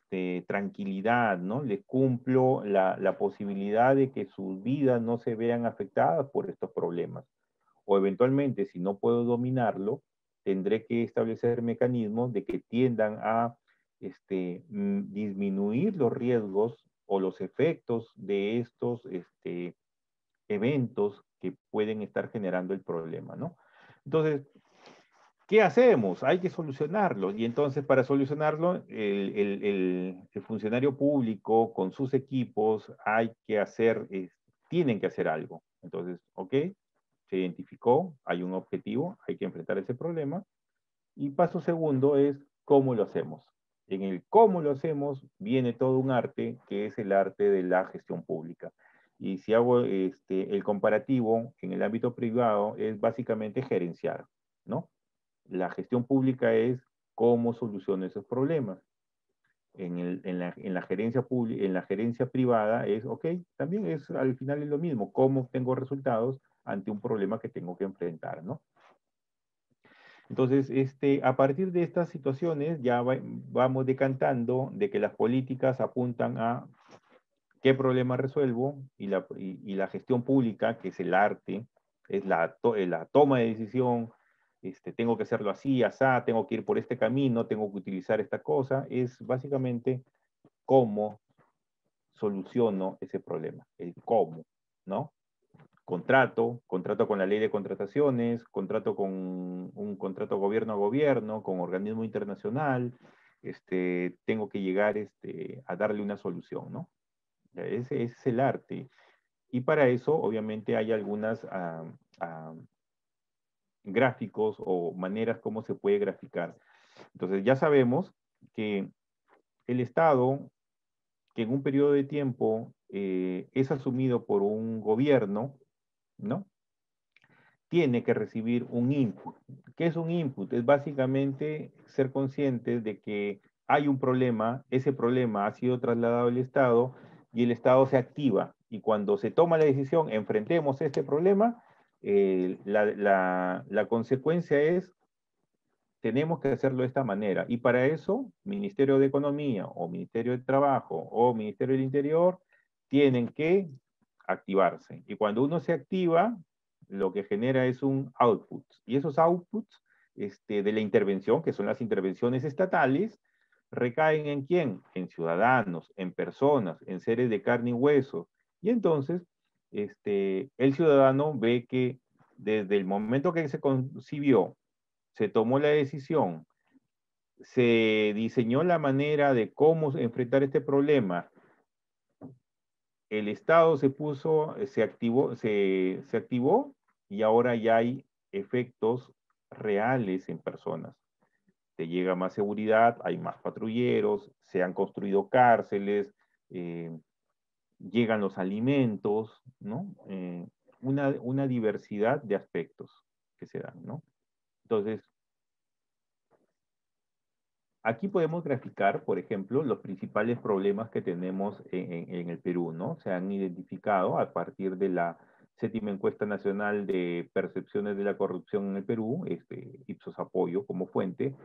tranquilidad, ¿no? Les cumplo la posibilidad de que sus vidas no se vean afectadas por estos problemas. O eventualmente, si no puedo dominarlo, tendré que establecer mecanismos de que tiendan a disminuir los riesgos o los efectos de estos eventos que pueden estar generando el problema, ¿no? Entonces, ¿qué hacemos? Hay que solucionarlo. Y entonces, para solucionarlo, el funcionario público con sus equipos tienen que hacer algo. Entonces, ok, se identificó, hay un objetivo, hay que enfrentar ese problema. Y paso segundo es cómo lo hacemos. En el cómo lo hacemos viene todo un arte, que es el arte de la gestión pública. Y si hago el comparativo en el ámbito privado, es básicamente gerenciar, ¿no? La gestión pública es cómo soluciono esos problemas. En la gerencia pública, en la gerencia privada es, ok, también es, al final es lo mismo, cómo obtengo resultados ante un problema que tengo que enfrentar, ¿no? Entonces, a partir de estas situaciones ya vamos decantando de que las políticas apuntan a qué problema resuelvo y la gestión pública, que es el arte, es la toma de decisión, tengo que hacerlo así, asá, tengo que ir por este camino, tengo que utilizar esta cosa, es básicamente cómo soluciono ese problema, el cómo, ¿no? Contrato con la ley de contrataciones, contrato con un contrato gobierno a gobierno, con organismo internacional, tengo que llegar a darle una solución, ¿no? Ese es el arte. Y para eso, obviamente, hay algunas gráficos o maneras como se puede graficar. Entonces, ya sabemos que el Estado, que en un periodo de tiempo es asumido por un gobierno, ¿no? Tiene que recibir un input. ¿Qué es un input? Es básicamente ser conscientes de que hay un problema, ese problema ha sido trasladado al Estado y el Estado se activa. Y cuando se toma la decisión, enfrentemos este problema, la consecuencia es, tenemos que hacerlo de esta manera. Y para eso, Ministerio de Economía o Ministerio de Trabajo o Ministerio del Interior tienen que activarse. Y cuando uno se activa, lo que genera es un output. Y esos outputs de la intervención, que son las intervenciones estatales, recaen ¿en quién? En ciudadanos, en personas, en seres de carne y hueso. Y entonces, el ciudadano ve que desde el momento que se concibió, se tomó la decisión, se diseñó la manera de cómo enfrentar este problema, el Estado se activó y ahora ya hay efectos reales en personas. Te llega más seguridad, hay más patrulleros, se han construido cárceles, llegan los alimentos, ¿no? Una diversidad de aspectos que se dan, ¿no? Entonces, aquí podemos graficar, por ejemplo, los principales problemas que tenemos en el Perú, ¿no? Se han identificado a partir de la séptima encuesta nacional de percepciones de la corrupción en el Perú, Ipsos Apoyo como fuente,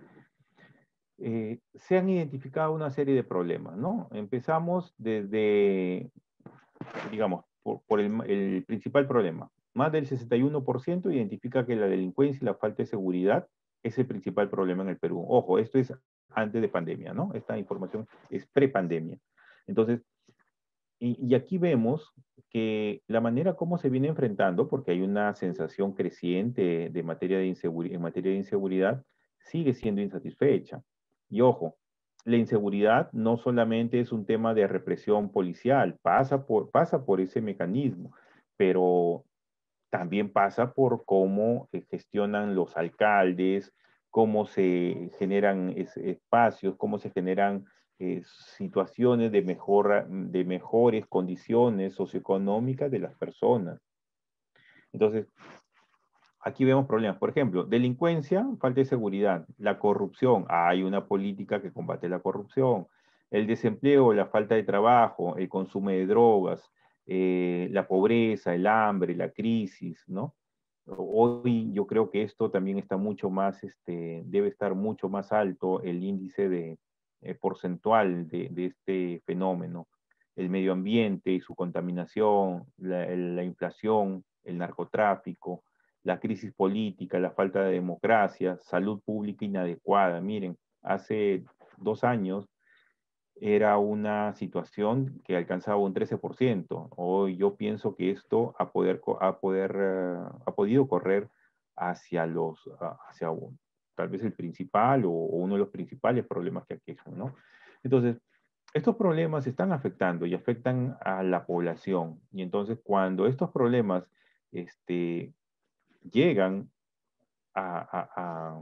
se han identificado una serie de problemas, ¿no? Empezamos desde, digamos, por el principal problema. Más del 61% identifica que la delincuencia y la falta de seguridad es el principal problema en el Perú. Ojo, esto es antes de pandemia, ¿no? Esta información es pre-pandemia. Entonces, y aquí vemos que la manera como se viene enfrentando, porque hay una sensación creciente en materia de inseguridad, sigue siendo insatisfecha. Y ojo, la inseguridad no solamente es un tema de represión policial, pasa por ese mecanismo, pero también pasa por cómo gestionan los alcaldes, cómo se generan espacios, cómo se generan situaciones de mejores condiciones socioeconómicas de las personas. Entonces, aquí vemos problemas. Por ejemplo, delincuencia, falta de seguridad, la corrupción, hay una política que combate la corrupción, el desempleo, la falta de trabajo, el consumo de drogas, la pobreza, el hambre, la crisis, ¿no? Hoy yo creo que esto también está mucho más, debe estar mucho más alto el índice porcentual de este fenómeno. El medio ambiente y su contaminación, la inflación, el narcotráfico, la crisis política, la falta de democracia, salud pública inadecuada. Miren, hace 2 años era una situación que alcanzaba un 13%. Hoy yo pienso que esto ha podido correr hacia tal vez el principal o uno de los principales problemas que aquejan, ¿no? Entonces, estos problemas están afectando y afectan a la población. Y entonces, cuando estos problemas llegan a, a- a-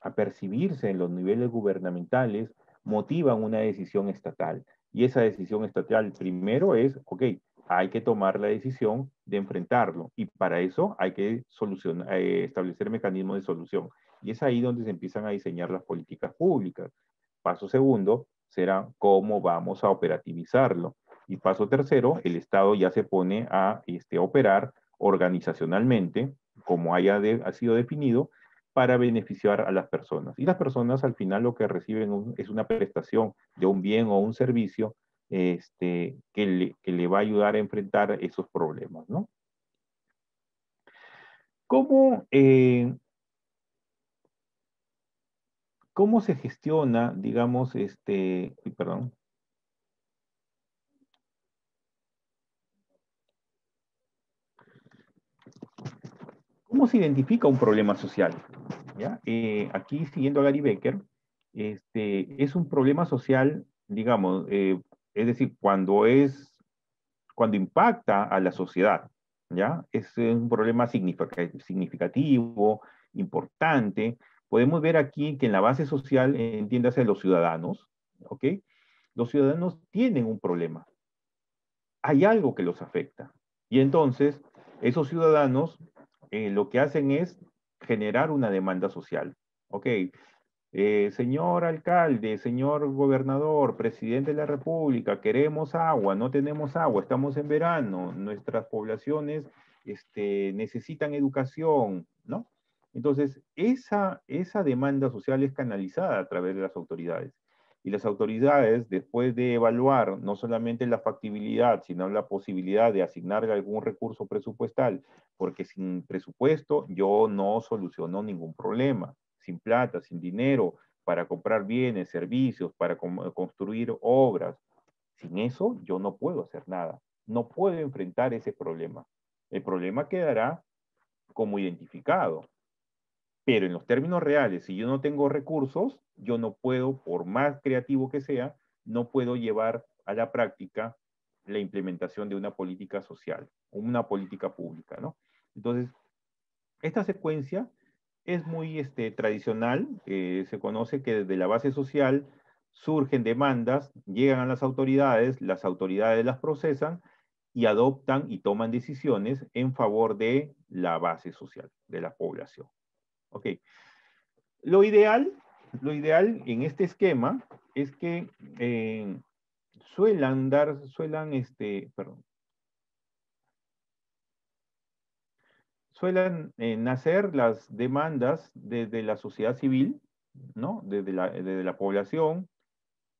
a percibirse en los niveles gubernamentales, motivan una decisión estatal. Y esa decisión estatal primero es, ok, hay que tomar la decisión de enfrentarlo. Y para eso hay que establecer mecanismos de solución. Y es ahí donde se empiezan a diseñar las políticas públicas. Paso segundo será cómo vamos a operativizarlo. Y paso tercero, el Estado ya se pone a operar organizacionalmente, como ha sido definido, para beneficiar a las personas. Y las personas al final lo que reciben es una prestación de un bien o un servicio que le va a ayudar a enfrentar esos problemas, ¿no? ¿Cómo, cómo se gestiona, digamos, perdón, cómo se identifica un problema social? ¿Ya? Aquí, siguiendo a Gary Becker, es un problema social, digamos, es decir, cuando impacta a la sociedad, ¿ya? Es un problema significativo, importante. Podemos ver aquí que en la base social, entiéndase los ciudadanos, ¿ok? Los ciudadanos tienen un problema. Hay algo que los afecta. Y entonces, esos ciudadanos lo que hacen es generar una demanda social. ¿Ok? Señor alcalde, señor gobernador, presidente de la República, queremos agua, no tenemos agua, estamos en verano, nuestras poblaciones necesitan educación, ¿no? Entonces, esa demanda social es canalizada a través de las autoridades. Y las autoridades, después de evaluar no solamente la factibilidad, sino la posibilidad de asignar algún recurso presupuestal, porque sin presupuesto yo no soluciono ningún problema, sin plata, sin dinero, para comprar bienes, servicios, para construir obras. Sin eso yo no puedo hacer nada. No puedo enfrentar ese problema. El problema quedará como identificado. Pero en los términos reales, si yo no tengo recursos, yo no puedo, por más creativo que sea, no puedo llevar a la práctica la implementación de una política social o una política pública, ¿no? Entonces, esta secuencia es muy tradicional, se conoce que desde la base social surgen demandas, llegan a las autoridades las procesan y adoptan y toman decisiones en favor de la base social, de la población. Ok. Lo ideal, lo ideal en este esquema es que suelan nacer las demandas desde la sociedad civil, ¿no? Desde la población,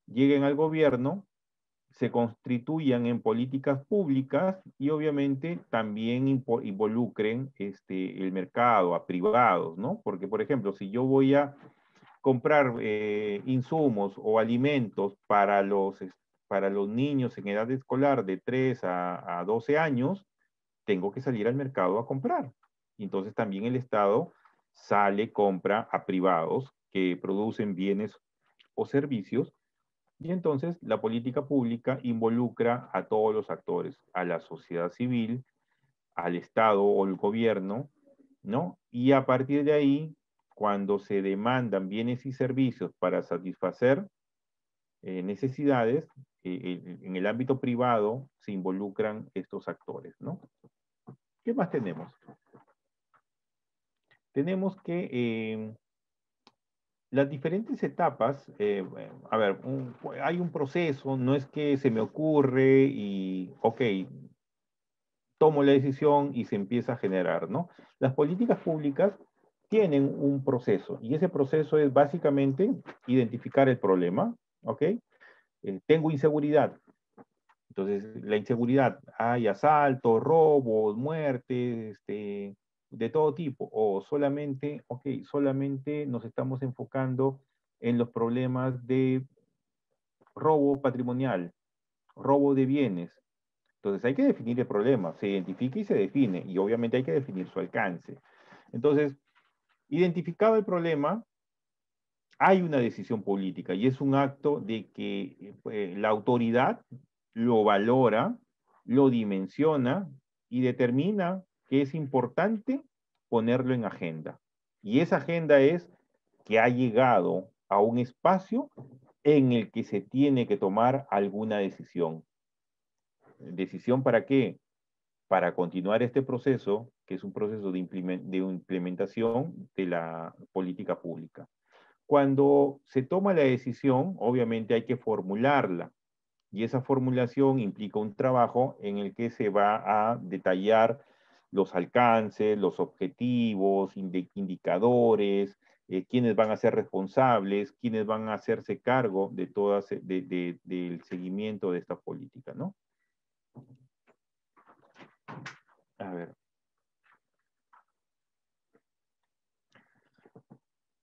lleguen al gobierno, se constituyan en políticas públicas y obviamente también involucren el mercado a privados, ¿no? Porque, por ejemplo, si yo voy a comprar insumos o alimentos para los niños en edad escolar de 3 a 12 años, tengo que salir al mercado a comprar. Y entonces también el Estado sale, compra a privados que producen bienes o servicios y entonces la política pública involucra a todos los actores, a la sociedad civil, al Estado o el gobierno, ¿no? Y a partir de ahí, cuando se demandan bienes y servicios para satisfacer necesidades, en el ámbito privado se involucran estos actores, ¿no? ¿Qué más tenemos? Tenemos que las diferentes etapas, a ver, hay un proceso, no es que se me ocurre y, ok, tomo la decisión y se empieza a generar, ¿no? Las políticas públicas tienen un proceso y ese proceso es básicamente identificar el problema, ¿ok? Tengo inseguridad. Entonces, la inseguridad, hay asaltos, robos, muertes, de todo tipo, o solamente, solamente nos estamos enfocando en los problemas de robo patrimonial, robo de bienes. Entonces hay que definir el problema, se identifica y se define, y obviamente hay que definir su alcance. Entonces, identificado el problema, hay una decisión política y es un acto de que la autoridad lo valora, lo dimensiona y determina que es importante ponerlo en agenda. Y esa agenda es que ha llegado a un espacio en el que se tiene que tomar alguna decisión. ¿Decisión para qué? Para continuar este proceso, que es un proceso de implementación de la política pública. Cuando se toma la decisión, obviamente hay que formularla, y esa formulación implica un trabajo en el que se va a detallar los alcances, los objetivos, indicadores, quiénes van a ser responsables, quiénes van a hacerse cargo de del seguimiento de esta política, ¿no? A ver.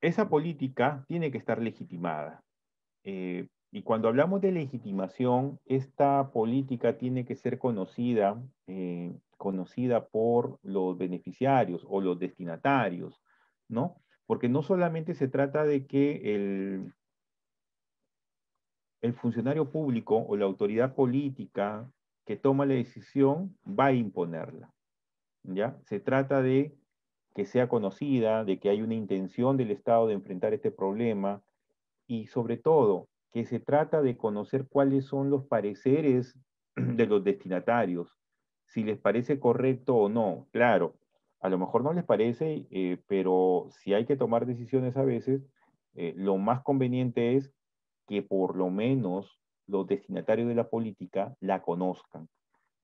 Esa política tiene que estar legitimada. Y cuando hablamos de legitimación, esta política tiene que ser conocida por los beneficiarios o los destinatarios, ¿no? Porque no solamente se trata de que el funcionario público o la autoridad política que toma la decisión va a imponerla, ¿ya? Se trata de que sea conocida, de que hay una intención del Estado de enfrentar este problema, y sobre todo que se trata de conocer cuáles son los pareceres de los destinatarios, si les parece correcto o no. Claro, a lo mejor no les parece, pero si hay que tomar decisiones a veces, lo más conveniente es que por lo menos los destinatarios de la política la conozcan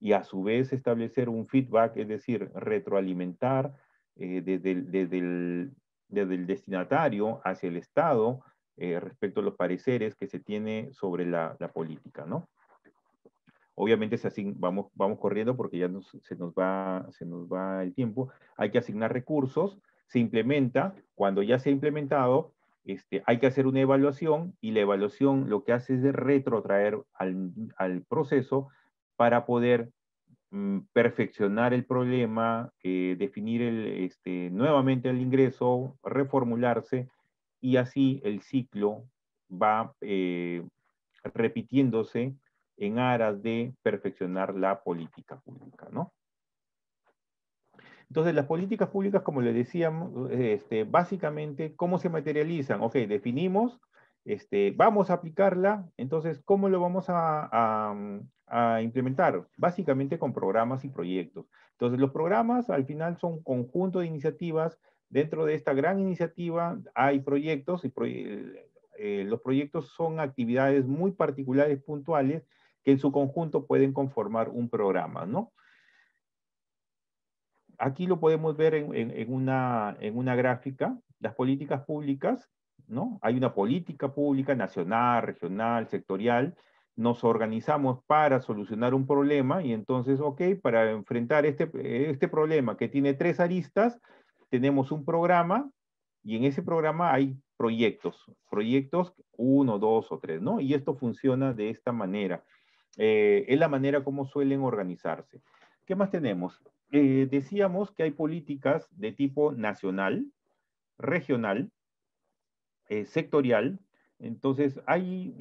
y a su vez establecer un feedback, es decir, retroalimentar desde el destinatario hacia el Estado respecto a los pareceres que se tiene sobre la política, ¿no? Obviamente vamos corriendo porque ya se nos va el tiempo. Hay que asignar recursos, se implementa, cuando ya se ha implementado, hay que hacer una evaluación y la evaluación lo que hace es retrotraer al proceso para poder perfeccionar el problema, definir nuevamente el ingreso, reformularse y así el ciclo va repitiéndose en aras de perfeccionar la política pública, ¿no? Entonces, las políticas públicas, como le decíamos, básicamente, ¿cómo se materializan? Ok, definimos, vamos a aplicarla, entonces, ¿cómo lo vamos a implementar? Básicamente con programas y proyectos. Entonces, los programas al final son un conjunto de iniciativas. Dentro de esta gran iniciativa hay proyectos y los proyectos son actividades muy particulares, puntuales, que en su conjunto pueden conformar un programa, ¿no? Aquí lo podemos ver en una gráfica, las políticas públicas, ¿no? Hay una política pública nacional, regional, sectorial, nos organizamos para solucionar un problema y entonces, ok, para enfrentar este problema que tiene tres aristas, tenemos un programa y en ese programa hay proyectos 1, 2 o 3, ¿no? Y esto funciona de esta manera. Es la manera como suelen organizarse. ¿Qué más tenemos? Decíamos que hay políticas de tipo nacional, regional, sectorial. Entonces, hay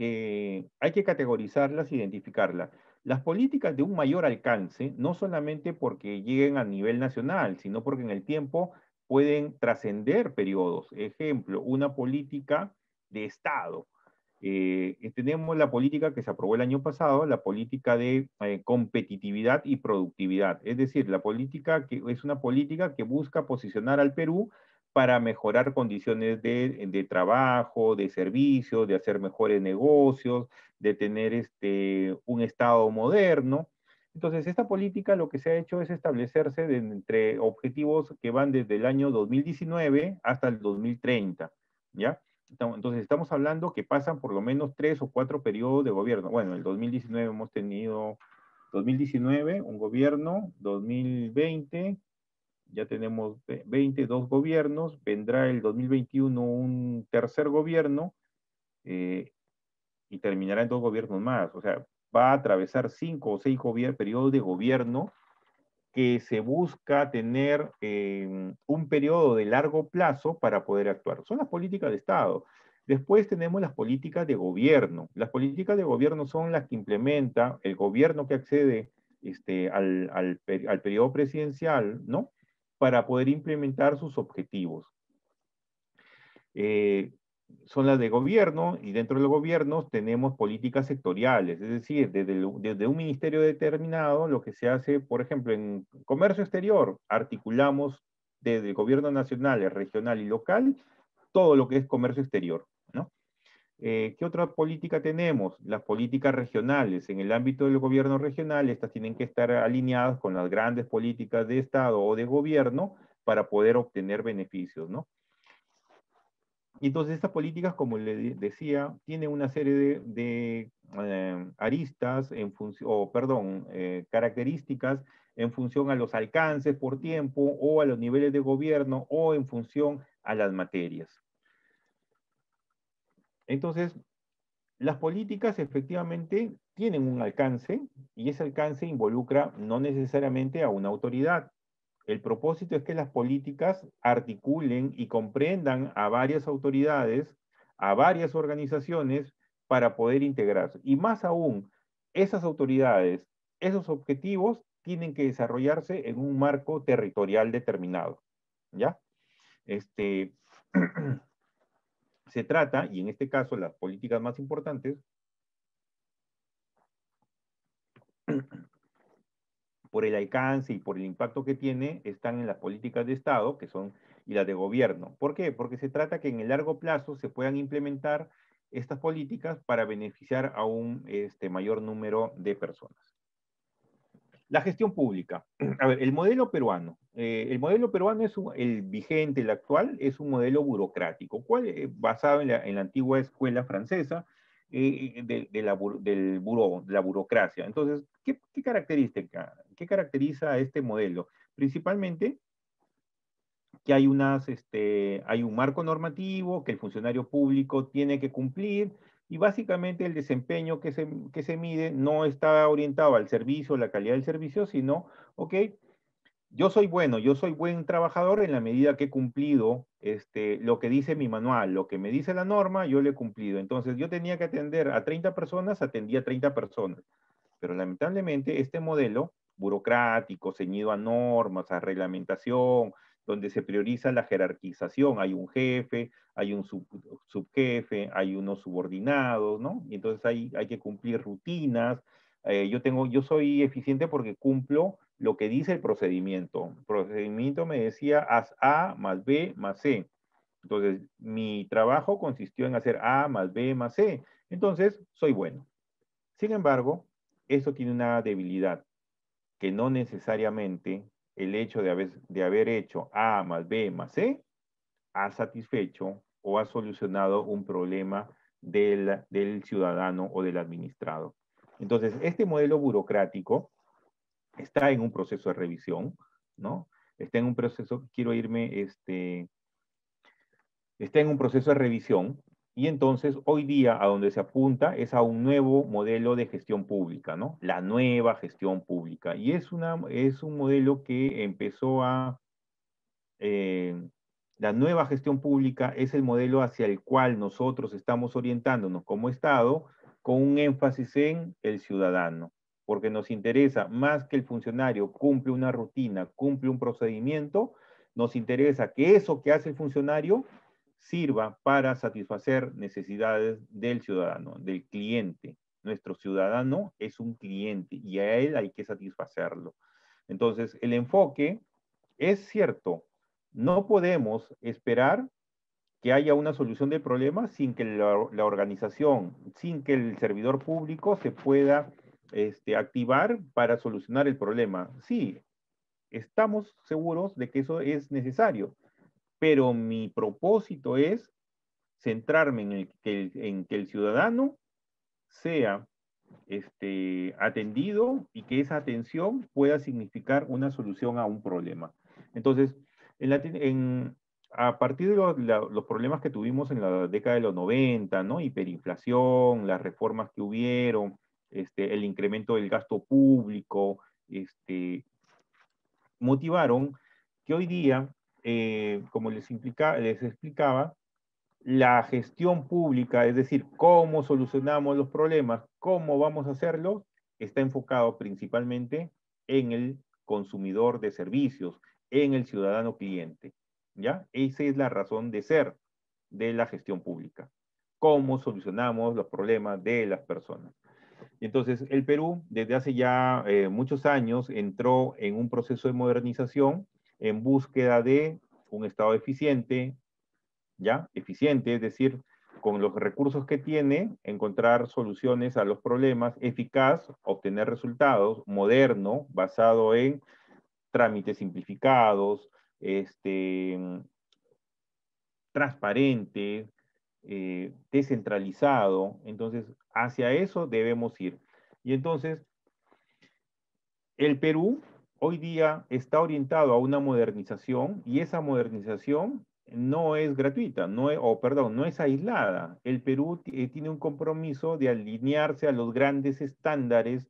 que categorizarlas, identificarlas. Las políticas de un mayor alcance, no solamente porque lleguen a nivel nacional, sino porque en el tiempo pueden trascender periodos. Ejemplo, una política de Estado. Tenemos la política que se aprobó el año pasado, la política de competitividad y productividad. Es decir, la política que es una política que busca posicionar al Perú para mejorar condiciones de trabajo, de servicios, de hacer mejores negocios, de tener un Estado moderno. Entonces, esta política lo que se ha hecho es establecerse entre objetivos que van desde el año 2019 hasta el 2030, ¿ya? Entonces, estamos hablando que pasan por lo menos 3 o 4 periodos de gobierno. Bueno, el 2019 hemos tenido 2019, un gobierno, 2020, ya tenemos 22 gobiernos, vendrá el 2021 un tercer gobierno, y terminará en 2 gobiernos más. O sea, va a atravesar 5 o 6 periodos de gobierno que se busca tener un periodo de largo plazo para poder actuar. Son las políticas de Estado. Después tenemos las políticas de gobierno. Las políticas de gobierno son las que implementa el gobierno que accede al periodo presidencial, ¿no? Para poder implementar sus objetivos. Son las de gobierno, y dentro de los gobiernos tenemos políticas sectoriales, es decir, desde un ministerio determinado, lo que se hace, por ejemplo, en comercio exterior, articulamos desde el gobierno nacional, regional y local, todo lo que es comercio exterior, ¿no? ¿Qué otra política tenemos? Las políticas regionales. En el ámbito del gobierno regional, estas tienen que estar alineadas con las grandes políticas de Estado o de gobierno para poder obtener beneficios, ¿no? Y entonces estas políticas, como le decía, tienen una serie de aristas, características en función a los alcances por tiempo o a los niveles de gobierno o en función a las materias. Entonces, las políticas efectivamente tienen un alcance y ese alcance involucra no necesariamente a una autoridad. El propósito es que las políticas articulen y comprendan a varias autoridades, a varias organizaciones para poder integrarse. Y más aún, esas autoridades, esos objetivos tienen que desarrollarse en un marco territorial determinado. ¿Ya? Se trata, y en este caso las políticas más importantes, por el alcance y por el impacto que tiene, están en las políticas de Estado, que son, y las de gobierno. ¿Por qué? Porque se trata que en el largo plazo se puedan implementar estas políticas para beneficiar a un mayor número de personas. La gestión pública. A ver, el modelo peruano. El modelo peruano es el vigente, el actual, es un modelo burocrático, basado en la antigua escuela francesa, del buró, de la burocracia. Entonces, ¿qué caracteriza a este modelo? Principalmente que hay un marco normativo que el funcionario público tiene que cumplir y básicamente el desempeño que se mide no está orientado al servicio, la calidad del servicio, sino, ok, yo soy bueno, yo soy buen trabajador en la medida que he cumplido lo que dice mi manual, lo que me dice la norma, yo lo he cumplido. Entonces yo tenía que atender a 30 personas, atendía a 30 personas. Pero lamentablemente este modelo burocrático, ceñido a normas, a reglamentación, donde se prioriza la jerarquización, hay un jefe, hay un subjefe, hay unos subordinados, ¿no? Y entonces hay que cumplir rutinas. Yo soy eficiente porque cumplo lo que dice el procedimiento. El procedimiento me decía, haz A más B más C. Entonces, mi trabajo consistió en hacer A más B más C. Entonces, soy bueno. Sin embargo, eso tiene una debilidad, que no necesariamente el hecho de haber hecho A más B más C ha satisfecho o ha solucionado un problema del ciudadano o del administrado. Entonces, este modelo burocrático está en un proceso de revisión, ¿no? Está en un proceso, está en un proceso de revisión y entonces hoy día a donde se apunta es a un nuevo modelo de gestión pública, ¿no? La nueva gestión pública. Y es un modelo que la nueva gestión pública es el modelo hacia el cual nosotros estamos orientándonos como Estado con un énfasis en el ciudadano, porque nos interesa más que el funcionario cumple una rutina, cumple un procedimiento, nos interesa que eso que hace el funcionario sirva para satisfacer necesidades del ciudadano, del cliente. Nuestro ciudadano es un cliente y a él hay que satisfacerlo. Entonces, el enfoque es cierto, no podemos esperar que haya una solución del problema sin que la organización, sin que el servidor público se pueda activar para solucionar el problema. Sí, estamos seguros de que eso es necesario, pero mi propósito es centrarme en que el ciudadano sea atendido y que esa atención pueda significar una solución a un problema. Entonces, a partir de los problemas que tuvimos en la década de los 90, ¿no? Hiperinflación, las reformas que hubieron, el incremento del gasto público, motivaron que hoy día, como les explicaba, la gestión pública, es decir, cómo solucionamos los problemas, cómo vamos a hacerlo, está enfocado principalmente en el consumidor de servicios, en el ciudadano cliente, ¿ya? Esa es la razón de ser de la gestión pública. Cómo solucionamos los problemas de las personas. Entonces, el Perú, desde hace ya muchos años, entró en un proceso de modernización en búsqueda de un Estado eficiente, ¿ya? Eficiente, es decir, con los recursos que tiene, encontrar soluciones a los problemas, eficaz, obtener resultados, moderno, basado en trámites simplificados, transparente, descentralizado. Entonces, hacia eso debemos ir. Y entonces, el Perú hoy día está orientado a una modernización y esa modernización no es gratuita, no es aislada. El Perú tiene un compromiso de alinearse a los grandes estándares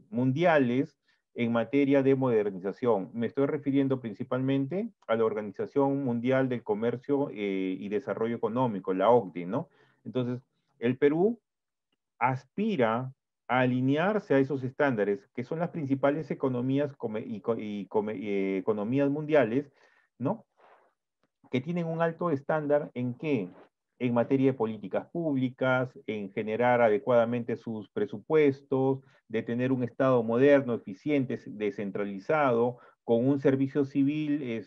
mundiales en materia de modernización. Me estoy refiriendo principalmente a la Organización Mundial del Comercio y Desarrollo Económico, la OCDE, ¿no? Entonces, el Perú aspira a alinearse a esos estándares, que son las principales economías economías mundiales, ¿no? Que tienen un alto estándar en qué? En materia de políticas públicas, en generar adecuadamente sus presupuestos, de tener un Estado moderno, eficiente, descentralizado, con un servicio civil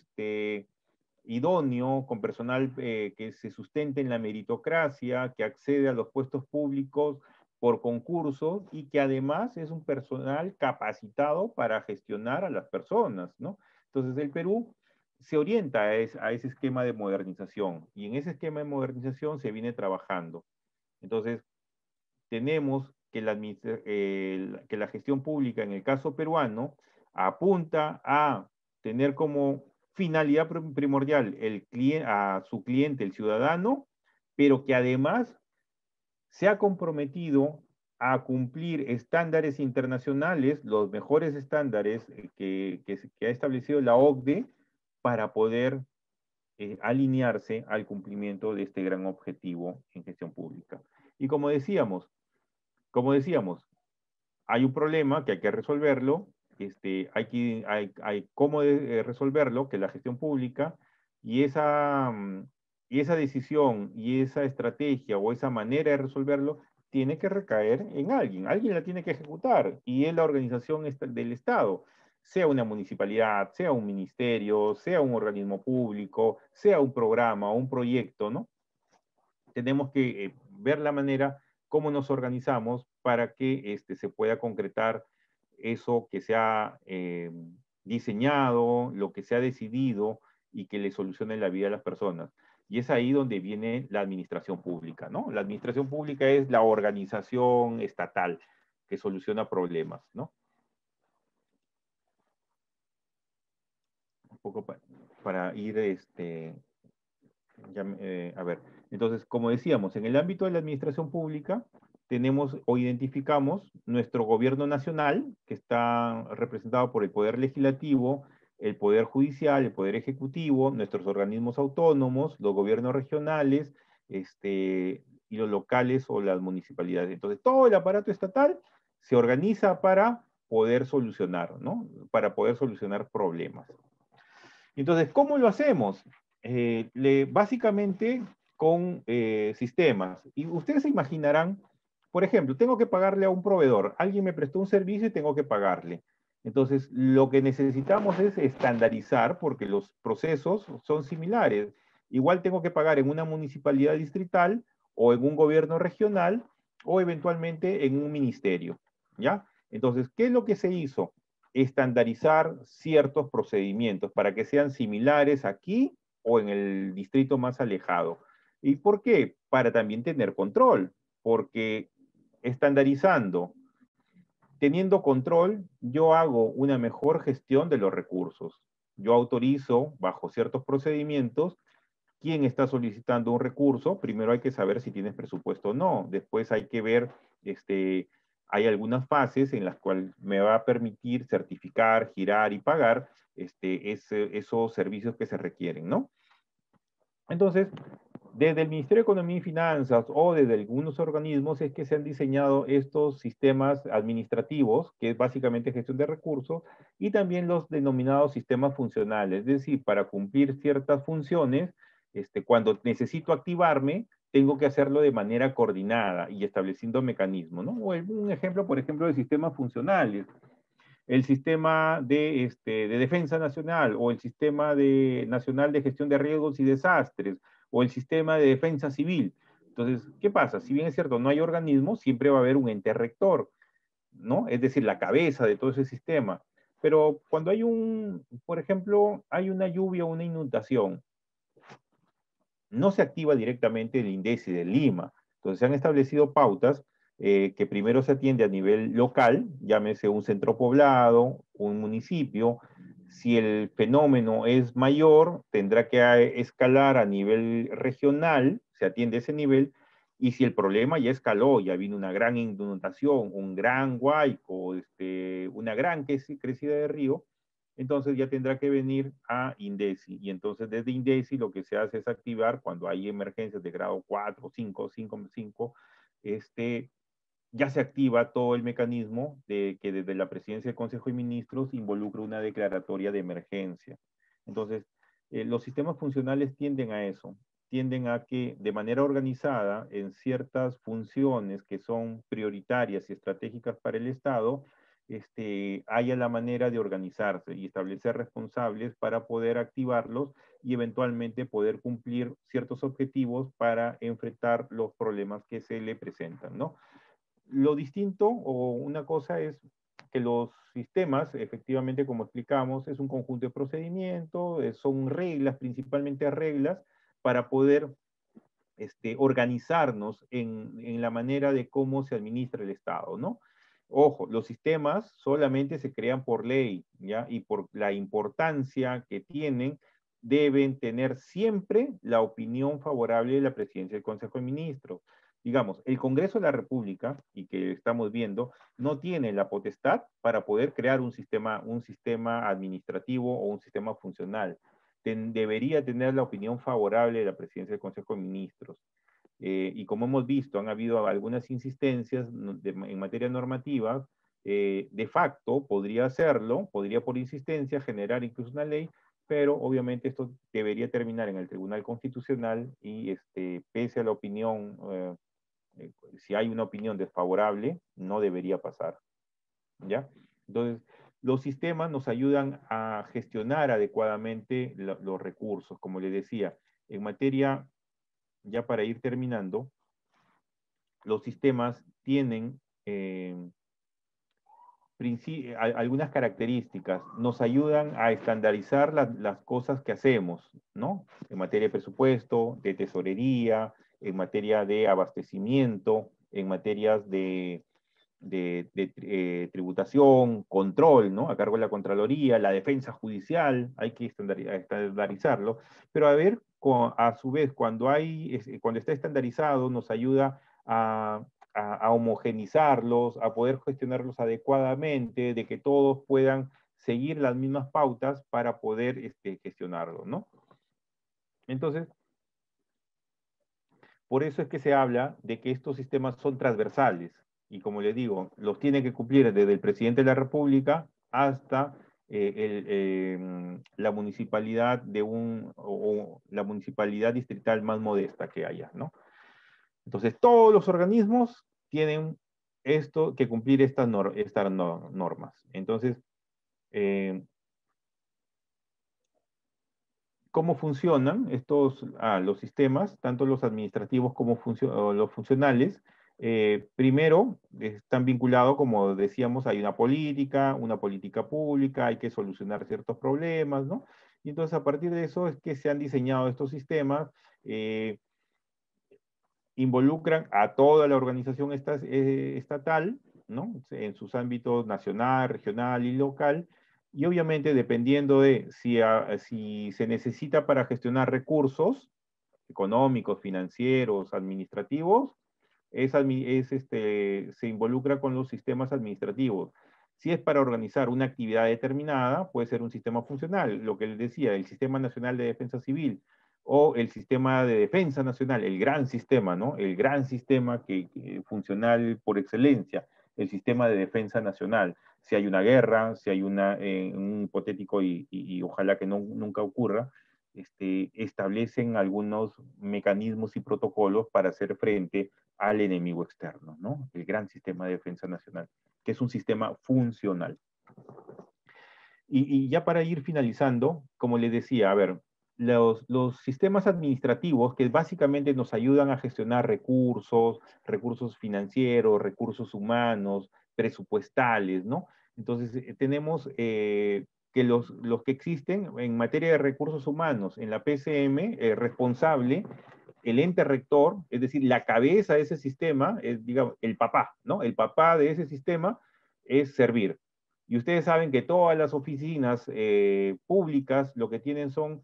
idóneo, con personal que se sustente en la meritocracia, que accede a los puestos públicos por concurso y que además es un personal capacitado para gestionar a las personas, ¿no? Entonces el Perú se orienta a ese esquema de modernización y en ese esquema de modernización se viene trabajando. Entonces, tenemos que que la gestión pública, en el caso peruano, apunta a tener como finalidad primordial a su cliente, el ciudadano, pero que además se ha comprometido a cumplir estándares internacionales, los mejores estándares que ha establecido la OCDE para poder alinearse al cumplimiento de este gran objetivo en gestión pública. Y como decíamos, hay un problema que hay que resolverlo, hay cómo resolverlo, que es la gestión pública, y y esa decisión y esa estrategia o esa manera de resolverlo tiene que recaer en alguien. Alguien la tiene que ejecutar y es la organización del Estado, sea una municipalidad, sea un ministerio, sea un organismo público, sea un programa o un proyecto, ¿no? Tenemos que ver la manera cómo nos organizamos para que se pueda concretar eso que se ha diseñado, lo que se ha decidido y que le solucione la vida a las personas. Y es ahí donde viene la administración pública, ¿no? La administración pública es la organización estatal que soluciona problemas, ¿no? Un poco para ir, a ver, entonces, como decíamos, en el ámbito de la administración pública, tenemos o identificamos nuestro gobierno nacional, que está representado por el Poder Legislativo, el Poder Judicial, el Poder Ejecutivo, nuestros organismos autónomos, los gobiernos regionales, y los locales o las municipalidades. Entonces, todo el aparato estatal se organiza para poder solucionar, ¿no? Para poder solucionar problemas. Entonces, ¿cómo lo hacemos? Básicamente con sistemas. Y ustedes se imaginarán, por ejemplo, tengo que pagarle a un proveedor. Alguien me prestó un servicio y tengo que pagarle. Entonces, lo que necesitamos es estandarizar porque los procesos son similares. Igual tengo que pagar en una municipalidad distrital o en un gobierno regional o eventualmente en un ministerio. ¿Ya? Entonces, ¿qué es lo que se hizo? Estandarizar ciertos procedimientos para que sean similares aquí o en el distrito más alejado. ¿Y por qué? Para también tener control, porque estandarizando, teniendo control, yo hago una mejor gestión de los recursos. yo autorizo bajo ciertos procedimientos quién está solicitando un recurso. Primero hay que saber si tienes presupuesto o no. Después hay que ver, hay algunas fases en las cuales me va a permitir certificar, girar y pagar esos servicios que se requieren, ¿no? Entonces, desde el Ministerio de Economía y Finanzas o desde algunos organismos es que se han diseñado estos sistemas administrativos, que es básicamente gestión de recursos, y también los denominados sistemas funcionales, es decir, para cumplir ciertas funciones, cuando necesito activarme, tengo que hacerlo de manera coordinada y estableciendo mecanismos, ¿no? O un ejemplo, por ejemplo, de sistemas funcionales, el sistema de defensa nacional o el sistema nacional de gestión de riesgos y desastres o el sistema de defensa civil. Entonces, ¿qué pasa? Si bien es cierto, no hay organismo, siempre va a haber un ente rector, ¿no? Es decir, la cabeza de todo ese sistema. Pero cuando hay por ejemplo, hay una lluvia o una inundación, no se activa directamente el INDECI de Lima. Entonces se han establecido pautas que primero se atiende a nivel local, llámese un centro poblado, un municipio. Si el fenómeno es mayor, tendrá que escalar a nivel regional, se atiende a ese nivel, y si el problema ya escaló, ya vino una gran inundación, un gran huaico, una gran crecida de río, entonces ya tendrá que venir a INDECI. Y entonces desde INDECI lo que se hace es activar cuando hay emergencias de grado 4, 5, 5, 5, ya se activa todo el mecanismo de que desde la presidencia del Consejo de Ministros involucra una declaratoria de emergencia. Entonces, los sistemas funcionales tienden a eso, tienden a que de manera organizada en ciertas funciones que son prioritarias y estratégicas para el Estado, haya la manera de organizarse y establecer responsables para poder activarlos y eventualmente poder cumplir ciertos objetivos para enfrentar los problemas que se le presentan, ¿no? Lo distinto o una cosa es que los sistemas, efectivamente, como explicamos, es un conjunto de procedimientos, son reglas, principalmente reglas, para poder organizarnos en la manera de cómo se administra el Estado, ¿no? Ojo, los sistemas solamente se crean por ley, ¿ya? Y por la importancia que tienen, deben tener siempre la opinión favorable de la presidencia del Consejo de Ministros. Digamos, el Congreso de la República, y que estamos viendo, no tiene la potestad para poder crear un sistema administrativo o un sistema funcional. Debería tener la opinión favorable de la presidencia del Consejo de Ministros. Y como hemos visto, han habido algunas insistencias en materia normativa, de facto podría hacerlo, podría por insistencia generar incluso una ley, pero obviamente esto debería terminar en el Tribunal Constitucional y pese a la opinión, si hay una opinión desfavorable, no debería pasar, ¿ya? Entonces, los sistemas nos ayudan a gestionar adecuadamente los recursos, como les decía, en materia, ya para ir terminando, los sistemas tienen algunas características, nos ayudan a estandarizar las cosas que hacemos, ¿no? En materia de presupuesto, de tesorería, en materia de abastecimiento, en materias de tributación, control, ¿no? A cargo de la Contraloría, la defensa judicial, hay que estandarizarlo, pero a ver, a su vez, cuando está estandarizado, nos ayuda a homogenizarlos, a poder gestionarlos adecuadamente, de que todos puedan seguir las mismas pautas para poder gestionarlo, ¿no? Entonces, por eso es que se habla de que estos sistemas son transversales y, como les digo, los tiene que cumplir desde el presidente de la República hasta la municipalidad o la municipalidad distrital más modesta que haya, ¿no? Entonces, todos los organismos tienen que cumplir estas normas. Entonces, ¿cómo funcionan los sistemas, tanto los administrativos como los funcionales? Primero, están vinculados, como decíamos, hay una política pública, hay que solucionar ciertos problemas, ¿no? Y entonces, a partir de eso es que se han diseñado estos sistemas, involucran a toda la organización estatal, ¿no? En sus ámbitos nacional, regional y local, Y obviamente dependiendo de si se necesita para gestionar recursos económicos, financieros, administrativos, se involucra con los sistemas administrativos. Si es para organizar una actividad determinada, puede ser un sistema funcional, lo que les decía, el Sistema Nacional de Defensa Civil o el Sistema de Defensa Nacional, el gran sistema, ¿no? El gran sistema funcional por excelencia, el Sistema de Defensa Nacional. Si hay una guerra, si hay un hipotético y ojalá que nunca ocurra, establecen algunos mecanismos y protocolos para hacer frente al enemigo externo, ¿no? El gran sistema de defensa nacional, que es un sistema funcional. Y ya para ir finalizando, como les decía, a ver, los sistemas administrativos que básicamente nos ayudan a gestionar recursos financieros, recursos humanos, presupuestales, ¿no? Entonces, tenemos que los que existen en materia de recursos humanos en la PCM, responsable, el ente rector, es decir, la cabeza de ese sistema, es, digamos, el papá, ¿no? El papá de ese sistema es Servir. Y ustedes saben que todas las oficinas públicas lo que tienen son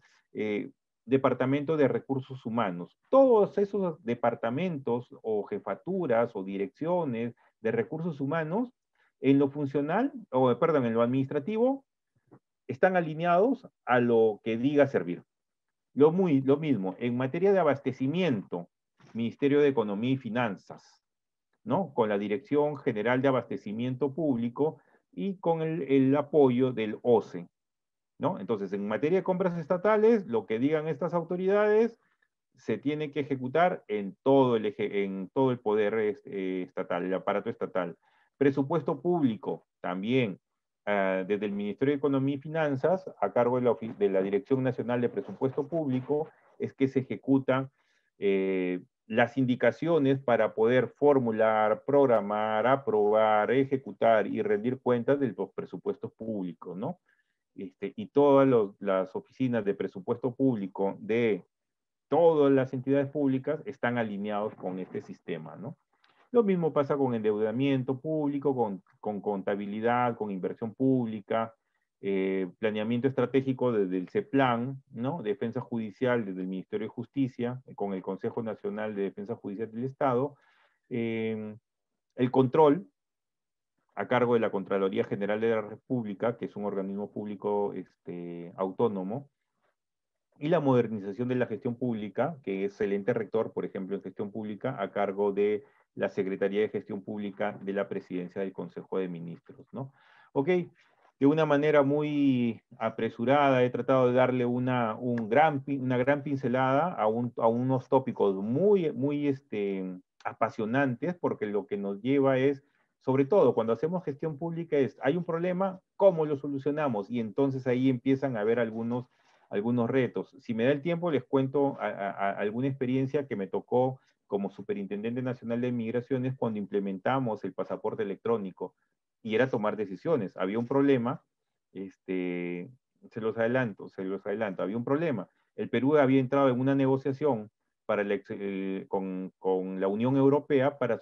departamentos de recursos humanos. Todos esos departamentos o jefaturas o direcciones de recursos humanos en lo funcional, o perdón, en lo administrativo, están alineados a lo que diga Servir. Lo mismo, en materia de abastecimiento, Ministerio de Economía y Finanzas, ¿no? Con la Dirección General de Abastecimiento Público y con el apoyo del OCE, ¿no? Entonces, en materia de compras estatales, lo que digan estas autoridades se tiene que ejecutar en todo el poder estatal, el aparato estatal. Presupuesto público, también, desde el Ministerio de Economía y Finanzas, a cargo de la Dirección Nacional de Presupuesto Público, es que se ejecutan las indicaciones para poder formular, programar, aprobar, ejecutar y rendir cuentas de los presupuestos públicos, ¿no? Y todas las oficinas de presupuesto público de todas las entidades públicas están alineados con este sistema, ¿no? Lo mismo pasa con endeudamiento público, con contabilidad, con inversión pública, planeamiento estratégico desde el CEPLAN, ¿no? Defensa judicial desde el Ministerio de Justicia, con el Consejo Nacional de Defensa Judicial del Estado, el control a cargo de la Contraloría General de la República, que es un organismo público autónomo, y la modernización de la gestión pública, que es el ente rector, por ejemplo, en gestión pública, a cargo de la Secretaría de Gestión Pública de la Presidencia del Consejo de Ministros, ¿no? Ok, de una manera muy apresurada he tratado de darle una gran pincelada a unos tópicos muy apasionantes, porque lo que nos lleva es, sobre todo cuando hacemos gestión pública, hay un problema, ¿cómo lo solucionamos? Y entonces ahí empiezan a haber algunos retos. Si me da el tiempo, les cuento alguna experiencia que me tocó como Superintendente Nacional de Migraciones cuando implementamos el pasaporte electrónico, y era tomar decisiones. Había un problema, se los adelanto, había un problema. El Perú había entrado en una negociación con la Unión Europea para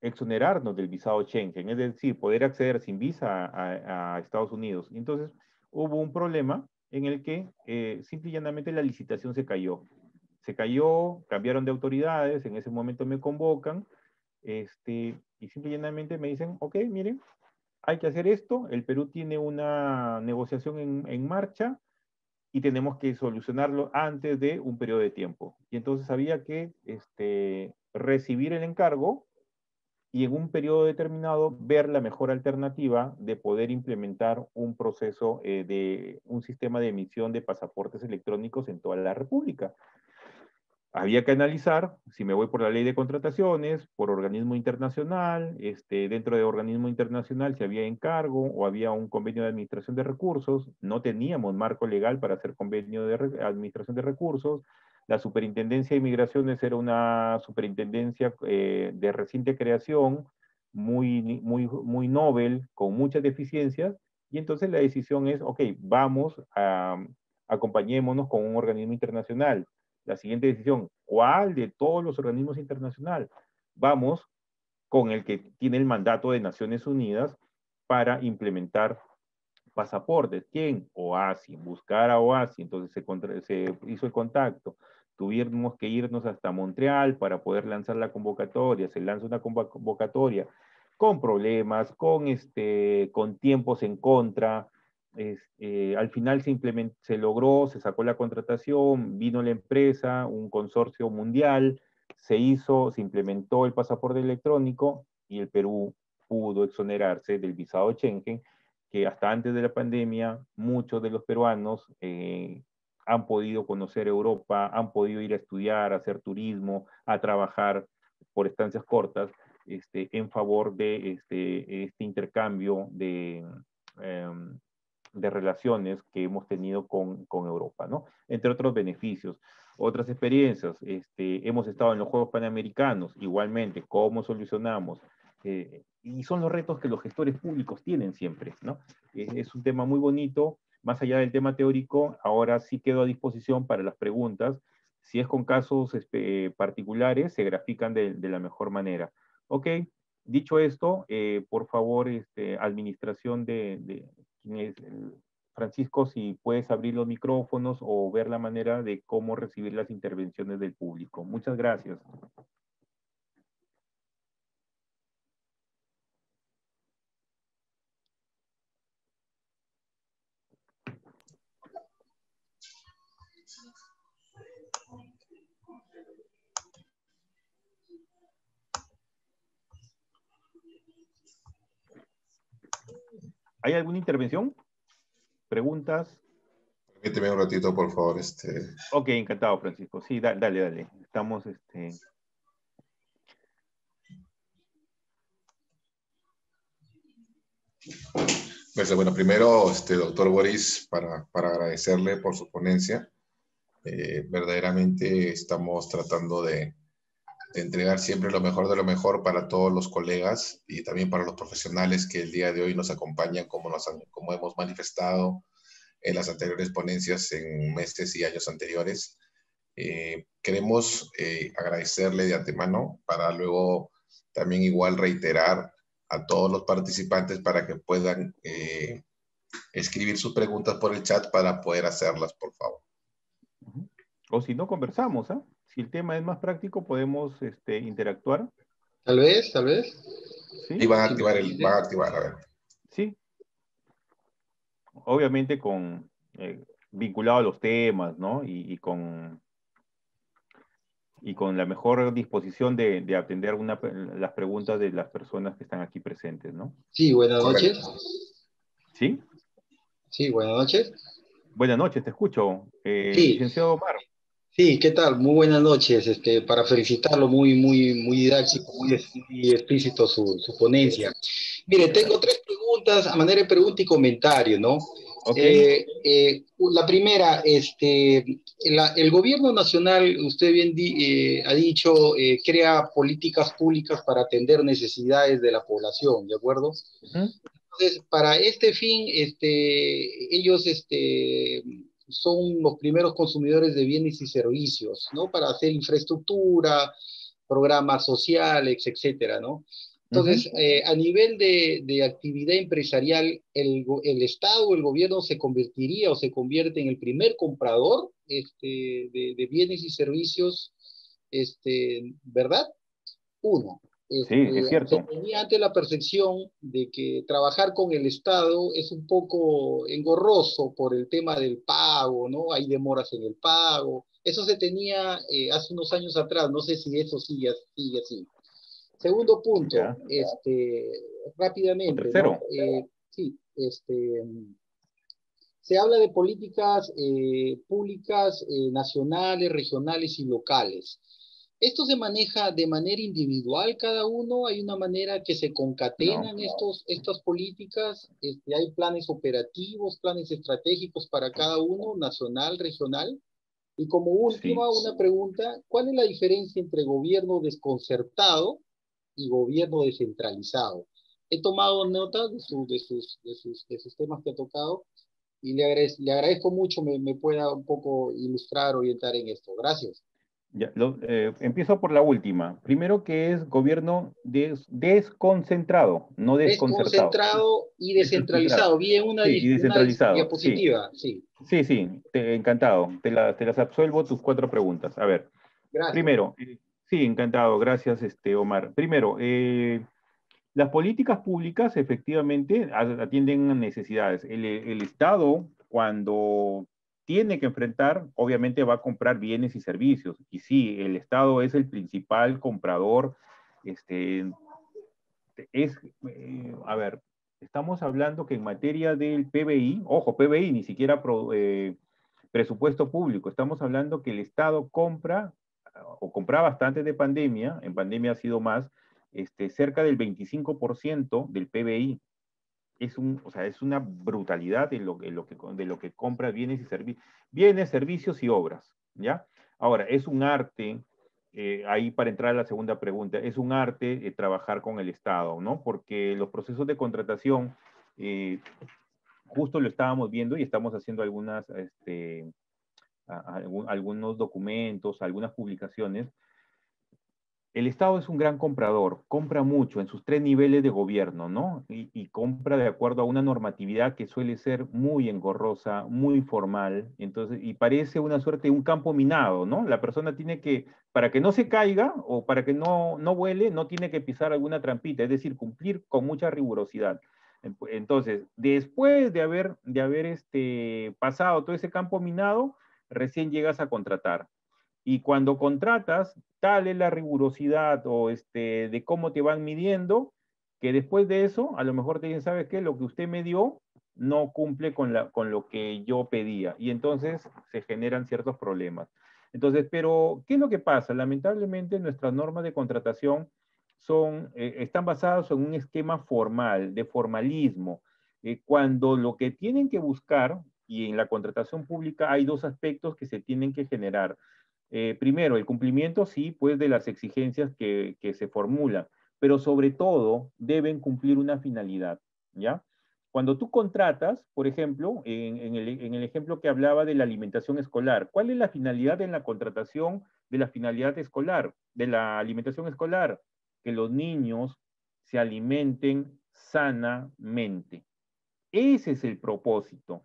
exonerarnos del visado Schengen, es decir, poder acceder sin visa a Estados Unidos. Y entonces hubo un problema en el que simple y llanamente la licitación se cayó. Se cayó, cambiaron de autoridades, en ese momento me convocan, y simple y llanamente me dicen, ok, miren, hay que hacer esto, el Perú tiene una negociación en marcha y tenemos que solucionarlo antes de un periodo de tiempo. Y entonces había que recibir el encargo y en un periodo determinado ver la mejor alternativa de poder implementar un proceso de un sistema de emisión de pasaportes electrónicos en toda la República. Había que analizar si me voy por la ley de contrataciones, por organismo internacional, dentro de organismo internacional si había encargo o había un convenio de administración de recursos. No teníamos marco legal para hacer convenio de administración de recursos. La Superintendencia de Migraciones era una superintendencia de reciente creación, muy novel, con muchas deficiencias, y entonces la decisión es, ok, acompañémonos con un organismo internacional. La siguiente decisión, ¿cuál de todos los organismos internacionales? Vamos con el que tiene el mandato de Naciones Unidas para implementar pasaportes. ¿Quién? OASI, buscar a OASI. Entonces se hizo el contacto. Tuvimos que irnos hasta Montreal para poder lanzar la convocatoria. Se lanza una convocatoria con problemas, con tiempos en contra. Al final se logró, se sacó la contratación, vino la empresa, un consorcio mundial, se implementó el pasaporte electrónico y el Perú pudo exonerarse del visado Schengen, que hasta antes de la pandemia muchos de los peruanos han podido conocer Europa, han podido ir a estudiar, a hacer turismo, a trabajar por estancias cortas, en favor de este intercambio de relaciones que hemos tenido con Europa, ¿no? Entre otros beneficios. Otras experiencias, hemos estado en los Juegos Panamericanos, igualmente, ¿cómo solucionamos? Y son los retos que los gestores públicos tienen siempre, ¿no? Es un tema muy bonito, más allá del tema teórico, ahora sí quedo a disposición para las preguntas. Si es con casos particulares, se grafican de la mejor manera. Ok, dicho esto, por favor, administración quién es Francisco, si puedes abrir los micrófonos o ver la manera de cómo recibir las intervenciones del público. Muchas gracias. ¿Hay alguna intervención? ¿Preguntas? Permíteme un ratito, por favor. Ok, encantado, Francisco. Sí, dale. Estamos, Pues, bueno, primero, doctor Boris, para agradecerle por su ponencia. Verdaderamente estamos tratando de entregar siempre lo mejor de lo mejor para todos los colegas y también para los profesionales que el día de hoy nos acompañan, como hemos manifestado en las anteriores ponencias en meses y años anteriores. Queremos agradecerle de antemano para luego también igual reiterar a todos los participantes para que puedan escribir sus preguntas por el chat para poder hacerlas, por favor. O si no, conversamos, ¿ah? Si el tema es más práctico, podemos interactuar. Tal vez, tal vez. ¿Sí? Y van a activar, a ver. Sí. Obviamente vinculado a los temas, ¿no? Y con la mejor disposición de atender las preguntas de las personas que están aquí presentes, ¿no? Sí, buenas Correcto. noches. ¿Sí? Sí, buenas noches. Buenas noches, te escucho. Sí. Licenciado Omar. Sí, ¿qué tal? Muy buenas noches. Para felicitarlo, muy didáctico, muy explícito su ponencia. Mire, tengo tres preguntas a manera de pregunta y comentario, ¿no? Ok. La primera, el gobierno nacional, usted bien ha dicho, crea políticas públicas para atender necesidades de la población, ¿de acuerdo? Uh-huh. Entonces, para este fin, ellos son los primeros consumidores de bienes y servicios, ¿no? Para hacer infraestructura, programas sociales, etcétera, ¿no? Entonces, a nivel de actividad empresarial, el Estado o el gobierno se convertiría o se convierte en el primer comprador de bienes y servicios, ¿verdad? Uno. Sí, es cierto. Se tenía antes la percepción de que trabajar con el Estado es un poco engorroso por el tema del pago, ¿no? Hay demoras en el pago. Eso se tenía hace unos años atrás, no sé si eso sigue así. Segundo punto, Ya. rápidamente, Tercero. ¿no? Sí, se habla de políticas públicas nacionales, regionales y locales. ¿Esto se maneja de manera individual cada uno? ¿Hay una manera que se concatenan estas políticas? ¿Hay planes operativos, planes estratégicos para cada uno, nacional, regional? Y como última, una pregunta, ¿cuál es la diferencia entre gobierno desconcertado y gobierno descentralizado? He tomado nota de sus temas que ha tocado y le agradezco mucho me pueda un poco ilustrar, orientar en esto. Gracias. Ya, empiezo por la última. Primero que es gobierno desconcentrado, no desconcertado. Desconcentrado y Desconcentrado. descentralizado. Vi en una, Sí, y una descentralizado. Sí, diapositiva, sí. sí, sí, encantado. Te las absuelvo tus 4 preguntas. A ver, Gracias. primero, sí, encantado. Gracias, Omar. Primero, las políticas públicas efectivamente atienden a necesidades. El Estado, cuando tiene que enfrentar, obviamente va a comprar bienes y servicios. Y sí, el Estado es el principal comprador. Este, a ver, estamos hablando que en materia del PBI, ojo, PBI, ni siquiera presupuesto público, estamos hablando que el Estado compra, o compraba bastante de pandemia, en pandemia ha sido más, cerca del 25% del PBI. O sea, es una brutalidad de lo que compra bienes, servicios y obras, ¿ya? Ahora, es un arte, ahí para entrar a la segunda pregunta, es un arte trabajar con el Estado, ¿no? Porque los procesos de contratación, eh, justo lo estábamos viendo y estamos haciendo algunos documentos, algunas publicaciones. El Estado es un gran comprador, compra mucho en sus 3 niveles de gobierno, ¿no? Y compra de acuerdo a una normatividad que suele ser muy engorrosa, muy formal, entonces, y parece una suerte de un campo minado, ¿no? La persona tiene que, para que no se caiga o para que no vuele, no tiene que pisar alguna trampita, es decir, cumplir con mucha rigurosidad. Entonces, después de haber pasado todo ese campo minado, recién llegas a contratar. Y cuando contratas, tal es la rigurosidad o de cómo te van midiendo, que después de eso, a lo mejor te dicen, ¿sabes qué? Lo que usted me dio no cumple con lo que yo pedía. Y entonces se generan ciertos problemas. Entonces, pero, ¿qué es lo que pasa? Lamentablemente nuestras normas de contratación están basadas en un esquema formal, de formalismo, cuando lo que tienen que buscar, y en la contratación pública hay 2 aspectos que se tienen que generar. Primero, el cumplimiento, sí, pues de las exigencias que se formulan, pero sobre todo deben cumplir una finalidad, ¿ya? Cuando tú contratas, por ejemplo, en el ejemplo que hablaba de la alimentación escolar, ¿cuál es la finalidad en la contratación de la finalidad escolar, de la alimentación escolar? Que los niños se alimenten sanamente. Ese es el propósito.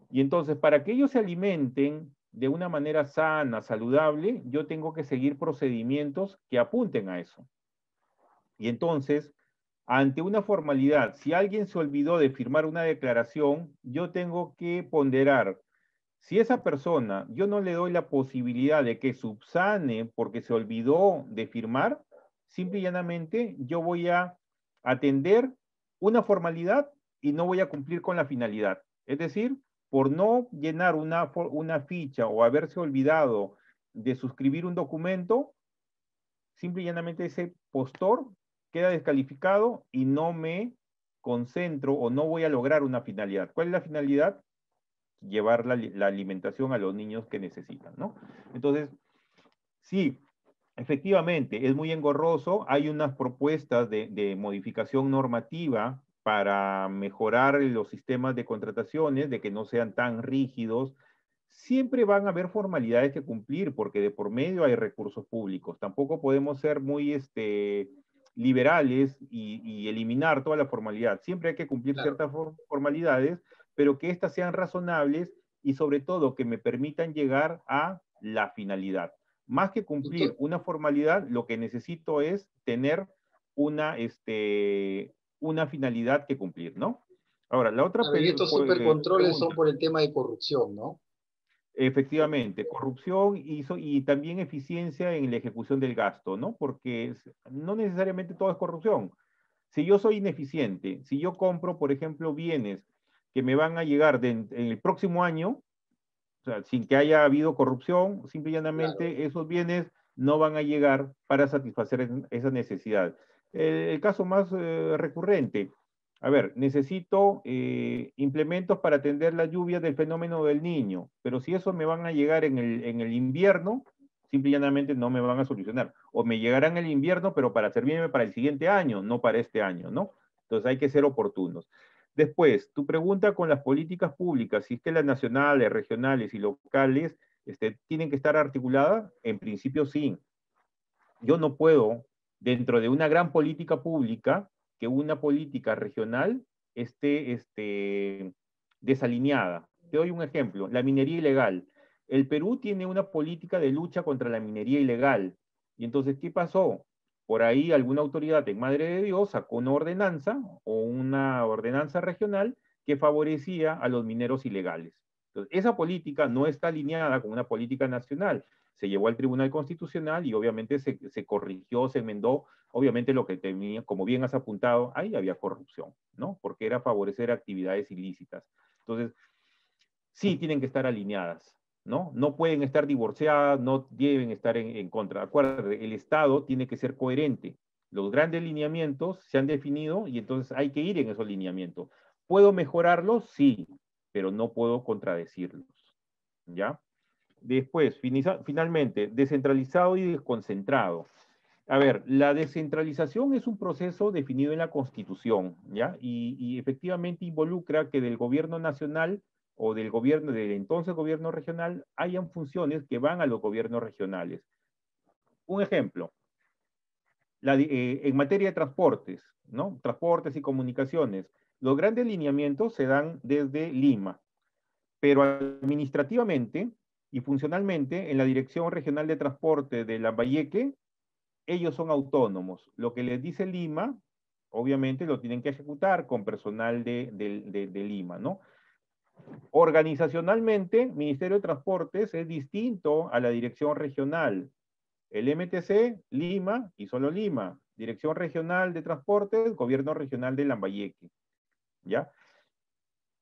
Y entonces, para que ellos se alimenten de una manera sana, saludable, yo tengo que seguir procedimientos que apunten a eso. Y entonces, ante una formalidad, si alguien se olvidó de firmar una declaración, yo tengo que ponderar. Si esa persona, yo no le doy la posibilidad de que subsane porque se olvidó de firmar, simple y llanamente yo voy a atender una formalidad y no voy a cumplir con la finalidad. Es decir, por no llenar una ficha o haberse olvidado de suscribir un documento, simple y llanamente ese postor queda descalificado y no me concentro o no voy a lograr una finalidad. ¿Cuál es la finalidad? Llevar la alimentación a los niños que necesitan, ¿no? Entonces, sí, efectivamente, es muy engorroso. Hay unas propuestas de modificación normativa para mejorar los sistemas de contrataciones, de que no sean tan rígidos. Siempre van a haber formalidades que cumplir, porque de por medio hay recursos públicos. Tampoco podemos ser muy liberales y eliminar toda la formalidad. Siempre hay que cumplir Claro. ciertas formalidades, pero que éstas sean razonables y sobre todo que me permitan llegar a la finalidad. Más que cumplir una formalidad, lo que necesito es tener una finalidad que cumplir, ¿no? Ahora, la otra Claro, y estos supercontroles son pregunta. por el tema de corrupción, ¿no? Efectivamente, corrupción y también eficiencia en la ejecución del gasto, ¿no? Porque no necesariamente todo es corrupción. Si yo soy ineficiente, si yo compro, por ejemplo, bienes que me van a llegar en el próximo año, o sea, sin que haya habido corrupción, simple y llanamente Claro. esos bienes no van a llegar para satisfacer esa necesidad. El caso más recurrente, a ver, necesito implementos para atender la lluvia del fenómeno del niño, pero si eso me van a llegar en el invierno, simple y llanamente no me van a solucionar. O me llegarán en el invierno, pero para servirme para el siguiente año, no para este año, ¿no? Entonces hay que ser oportunos. Después, tu pregunta con las políticas públicas, si es que las nacionales, regionales y locales ¿Tienen que estar articuladas? En principio sí. Yo no puedo, dentro de una gran política pública, que una política regional esté desalineada. Te doy un ejemplo, la minería ilegal. El Perú tiene una política de lucha contra la minería ilegal. Y entonces, ¿qué pasó? Por ahí alguna autoridad en Madre de Dios sacó una ordenanza o una ordenanza regional que favorecía a los mineros ilegales. Entonces, esa política no está alineada con una política nacional. Se llevó al Tribunal Constitucional y obviamente se corrigió, se enmendó, obviamente lo que tenía, como bien has apuntado, ahí había corrupción, ¿no? Porque era favorecer actividades ilícitas. Entonces, sí tienen que estar alineadas, ¿no? No pueden estar divorciadas, no deben estar en contra. Acuérdate, el Estado tiene que ser coherente. Los grandes lineamientos se han definido y entonces hay que ir en esos lineamientos. ¿Puedo mejorarlos? Sí, pero no puedo contradecirlos, ¿ya? Después, finalmente, descentralizado y desconcentrado. A ver, la descentralización es un proceso definido en la Constitución, ¿ya? Y efectivamente involucra que del gobierno nacional o del gobierno, del entonces gobierno regional, hayan funciones que van a los gobiernos regionales. Un ejemplo, en materia de transportes, ¿no? Transportes y comunicaciones. Los grandes lineamientos se dan desde Lima, pero administrativamente y funcionalmente en la Dirección Regional de Transporte de Lambayeque, ellos son autónomos. Lo que les dice Lima, obviamente lo tienen que ejecutar con personal de Lima, ¿no? Organizacionalmente, Ministerio de Transportes es distinto a la Dirección Regional. El MTC, Lima y solo Lima. Dirección Regional de Transportes, Gobierno Regional de Lambayeque, ¿ya?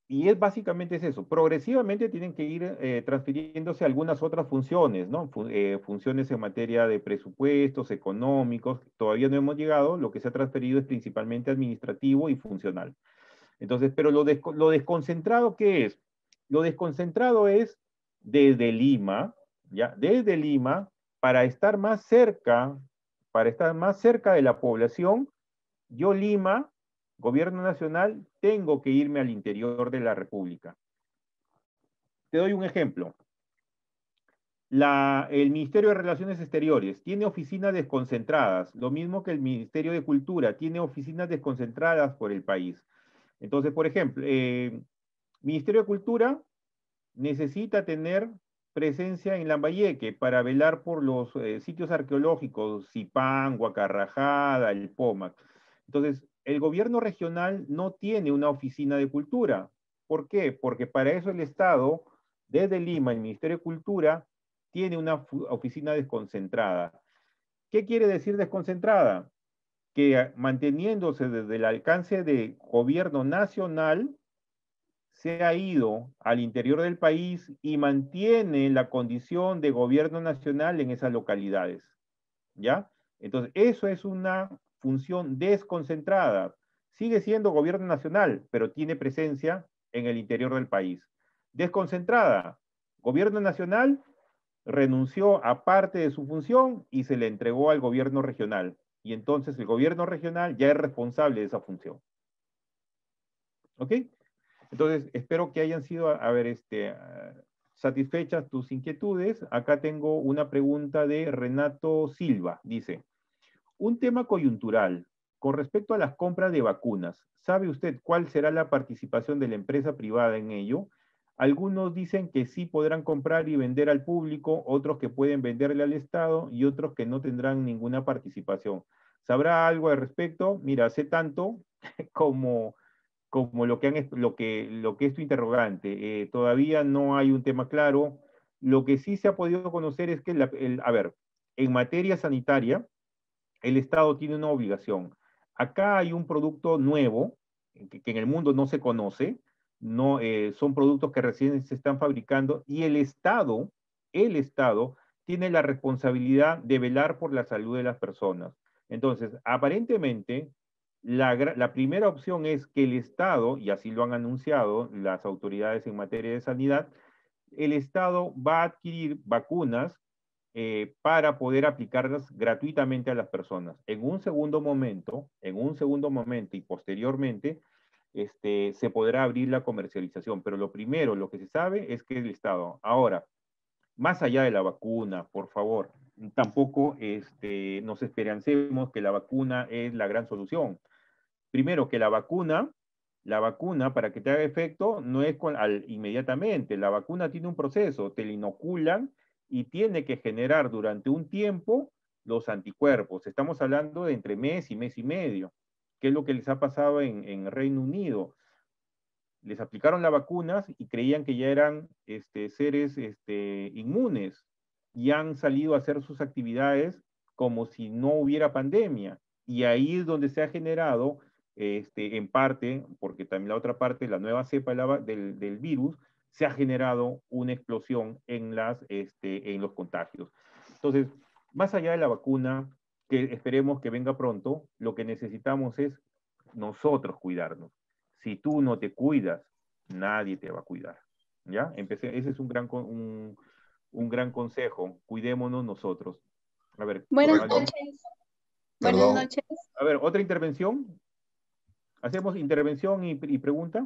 Y es básicamente es eso. Progresivamente tienen que ir transfiriéndose algunas otras funciones, ¿no? Funciones en materia de presupuestos, económicos. Todavía no hemos llegado. Lo que se ha transferido es principalmente administrativo y funcional. Entonces, pero lo desconcentrado, ¿qué es? Lo desconcentrado es desde Lima, ¿ya? Desde Lima, para estar más cerca de la población, yo Lima, gobierno nacional, tengo que irme al interior de la República. Te doy un ejemplo. El Ministerio de Relaciones Exteriores tiene oficinas desconcentradas, lo mismo que el Ministerio de Cultura, tiene oficinas desconcentradas por el país. Entonces, por ejemplo, Ministerio de Cultura necesita tener presencia en Lambayeque para velar por los sitios arqueológicos, Zipán, Huacarrajada, el Pomac. Entonces, el gobierno regional no tiene una oficina de cultura. ¿Por qué? Porque para eso el Estado, desde Lima, el Ministerio de Cultura, tiene una oficina desconcentrada. ¿Qué quiere decir desconcentrada? Que manteniéndose desde el alcance de gobierno nacional, se ha ido al interior del país y mantiene la condición de gobierno nacional en esas localidades, ¿ya? Entonces, eso es una función desconcentrada. Sigue siendo gobierno nacional, pero tiene presencia en el interior del país. Desconcentrada, gobierno nacional renunció a parte de su función y se le entregó al gobierno regional. Y entonces el gobierno regional ya es responsable de esa función. ¿Ok? Entonces, espero que hayan sido, satisfechas tus inquietudes. Acá tengo una pregunta de Renato Silva. Dice, un tema coyuntural. Con respecto a las compras de vacunas, ¿sabe usted cuál será la participación de la empresa privada en ello? Algunos dicen que sí podrán comprar y vender al público, otros que pueden venderle al Estado y otros que no tendrán ninguna participación. ¿Sabrá algo al respecto? Mira, sé tanto como lo que es tu interrogante. Todavía no hay un tema claro. Lo que sí se ha podido conocer es que, a ver, en materia sanitaria, el Estado tiene una obligación. Acá hay un producto nuevo que en el mundo no se conoce, no, son productos que recién se están fabricando y el Estado tiene la responsabilidad de velar por la salud de las personas. Entonces, aparentemente, la primera opción es que el Estado, y así lo han anunciado las autoridades en materia de sanidad, el Estado va a adquirir vacunas para poder aplicarlas gratuitamente a las personas. En un segundo momento y posteriormente, se podrá abrir la comercialización, pero lo primero, lo que se sabe es que el Estado. Ahora, más allá de la vacuna, por favor, tampoco nos esperancemos que la vacuna es la gran solución. Primero, que la vacuna, para que te haga efecto, no es inmediatamente. La vacuna tiene un proceso, te la inoculan y tiene que generar durante un tiempo los anticuerpos. Estamos hablando de entre mes y medio, que es lo que les ha pasado en Reino Unido. Les aplicaron las vacunas y creían que ya eran seres inmunes y han salido a hacer sus actividades como si no hubiera pandemia. Y ahí es donde se ha generado, en parte, porque también la otra parte, la nueva cepa del virus, se ha generado una explosión en los contagios. Entonces, más allá de la vacuna, que esperemos que venga pronto, lo que necesitamos es nosotros cuidarnos. Si tú no te cuidas, nadie te va a cuidar. ¿Ya? Ese es un gran consejo. Cuidémonos nosotros. A ver, Buenas Cornalio. noches. Buenas Perdón. noches. A ver, otra intervención. ¿Hacemos intervención y pregunta?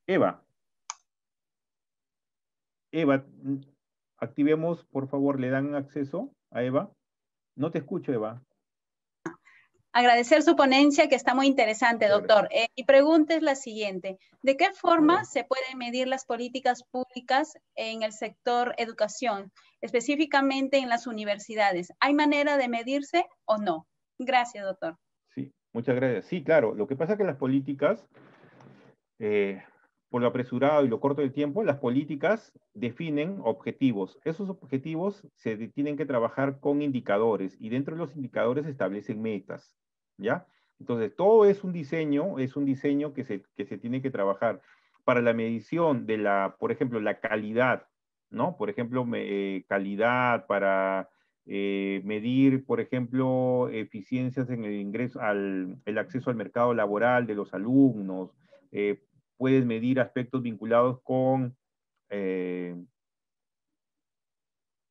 Eva. Eva, activemos, por favor, ¿le dan acceso a Eva? No te escucho, Eva. Agradecer su ponencia, que está muy interesante, doctor. Mi pregunta es la siguiente. ¿De qué forma se pueden medir las políticas públicas en el sector educación, específicamente en las universidades? ¿Hay manera de medirse o no? Gracias, doctor. Sí, muchas gracias. Sí, claro. Lo que pasa es que las políticas, por lo apresurado y lo corto del tiempo, las políticas definen objetivos. Esos objetivos se tienen que trabajar con indicadores y dentro de los indicadores se establecen metas. ¿Ya? Entonces, todo es un diseño que se tiene que trabajar para la medición de por ejemplo, la calidad, ¿no? Por ejemplo, calidad para medir, por ejemplo, eficiencias en el ingreso, el acceso al mercado laboral de los alumnos. Puedes medir aspectos vinculados con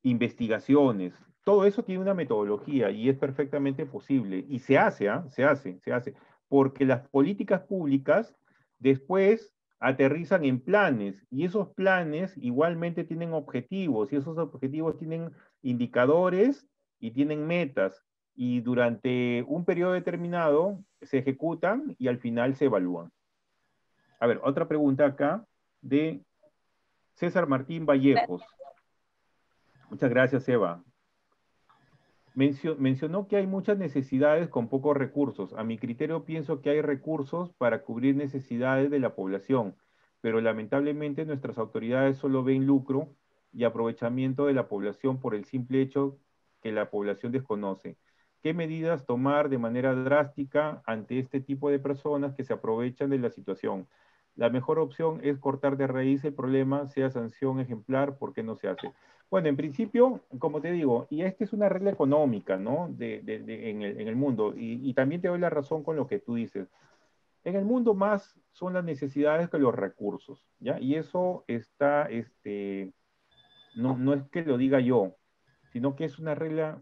investigaciones. Todo eso tiene una metodología y es perfectamente posible. Y se hace, se hace, porque las políticas públicas después aterrizan en planes y esos planes igualmente tienen objetivos y esos objetivos tienen indicadores y tienen metas y durante un periodo determinado se ejecutan y al final se evalúan. A ver, otra pregunta acá de César Martín Vallejos. Muchas gracias, Eva. Mencionó que hay muchas necesidades con pocos recursos. A mi criterio pienso que hay recursos para cubrir necesidades de la población, pero lamentablemente nuestras autoridades solo ven lucro y aprovechamiento de la población por el simple hecho que la población desconoce. ¿Qué medidas tomar de manera drástica ante este tipo de personas que se aprovechan de la situación? La mejor opción es cortar de raíz el problema, sea sanción ejemplar, ¿por qué no se hace? Bueno, en principio, como te digo, y esta es una regla económica, ¿no? En el mundo, y también te doy la razón con lo que tú dices. En el mundo más son las necesidades que los recursos, ¿ya? Y eso está, no es que lo diga yo, sino que es una regla,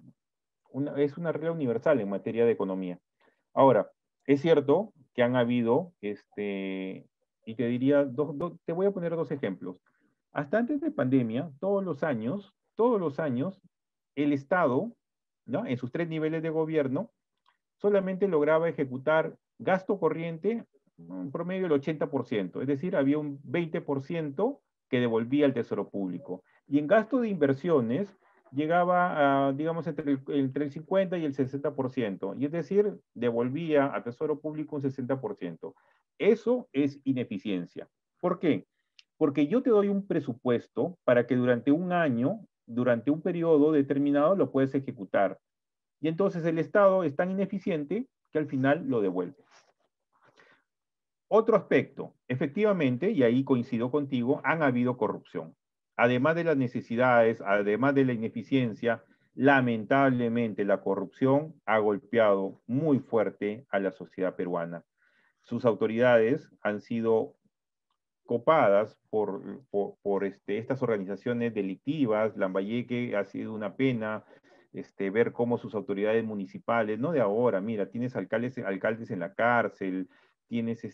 es una regla universal en materia de economía. Ahora, es cierto que han habido, y te diría, te voy a poner dos ejemplos. Hasta antes de pandemia, todos los años, el Estado, ¿no? En sus 3 niveles de gobierno, solamente lograba ejecutar gasto corriente en promedio del 80%, es decir, había un 20% que devolvía al Tesoro Público. Y en gasto de inversiones llegaba a, digamos, entre el 50 y el 60%, y es decir, devolvía al Tesoro Público un 60%. Eso es ineficiencia. ¿Por qué? Porque yo te doy un presupuesto para que durante un año, durante un periodo determinado, lo puedes ejecutar. Y entonces el Estado es tan ineficiente que al final lo devuelve. Otro aspecto, efectivamente, y ahí coincido contigo, han habido corrupción. Además de las necesidades, además de la ineficiencia, lamentablemente la corrupción ha golpeado muy fuerte a la sociedad peruana. Sus autoridades han sido copadas por estas organizaciones delictivas. Lambayeque ha sido una pena ver cómo sus autoridades municipales, no de ahora, mira, tienes alcaldes en la cárcel, tienes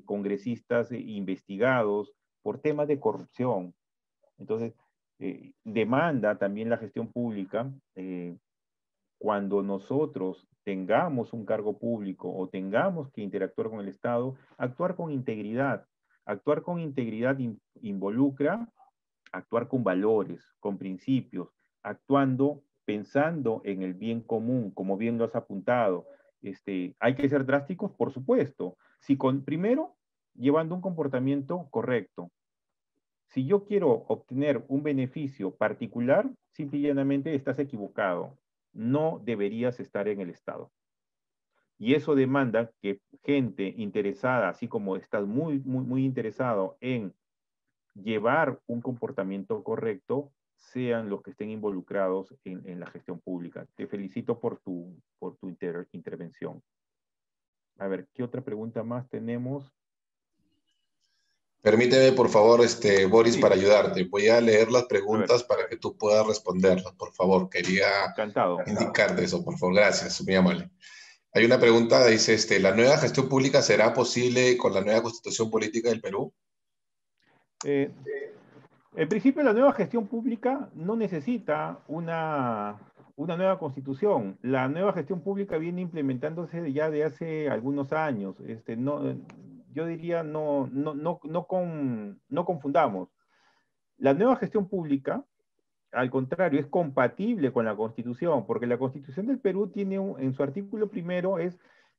congresistas investigados por temas de corrupción. Entonces, demanda también la gestión pública, cuando nosotros tengamos un cargo público o tengamos que interactuar con el Estado, actuar con integridad. Actuar con integridad involucra actuar con valores, con principios, actuando pensando en el bien común, como bien lo has apuntado. ¿Hay que ser drásticos? Por supuesto. Primero, llevando un comportamiento correcto. Si yo quiero obtener un beneficio particular, simple y llanamente estás equivocado. No deberías estar en el Estado. Y eso demanda que gente interesada, así como estás muy interesado en llevar un comportamiento correcto, sean los que estén involucrados en la gestión pública. Te felicito por tu intervención. A ver, ¿qué otra pregunta más tenemos? Permíteme, por favor, Boris, Sí. para ayudarte. Voy a leer las preguntas para que tú puedas responderlas, por favor. Quería indicarte eso, por favor. Gracias, muy amable. Hay una pregunta, dice, ¿la nueva gestión pública será posible con la nueva Constitución Política del Perú? En principio, la nueva gestión pública no necesita una nueva constitución. La nueva gestión pública viene implementándose ya de hace algunos años. Yo diría, no confundamos. La nueva gestión pública, al contrario, es compatible con la Constitución, porque la Constitución del Perú tiene en su artículo primero es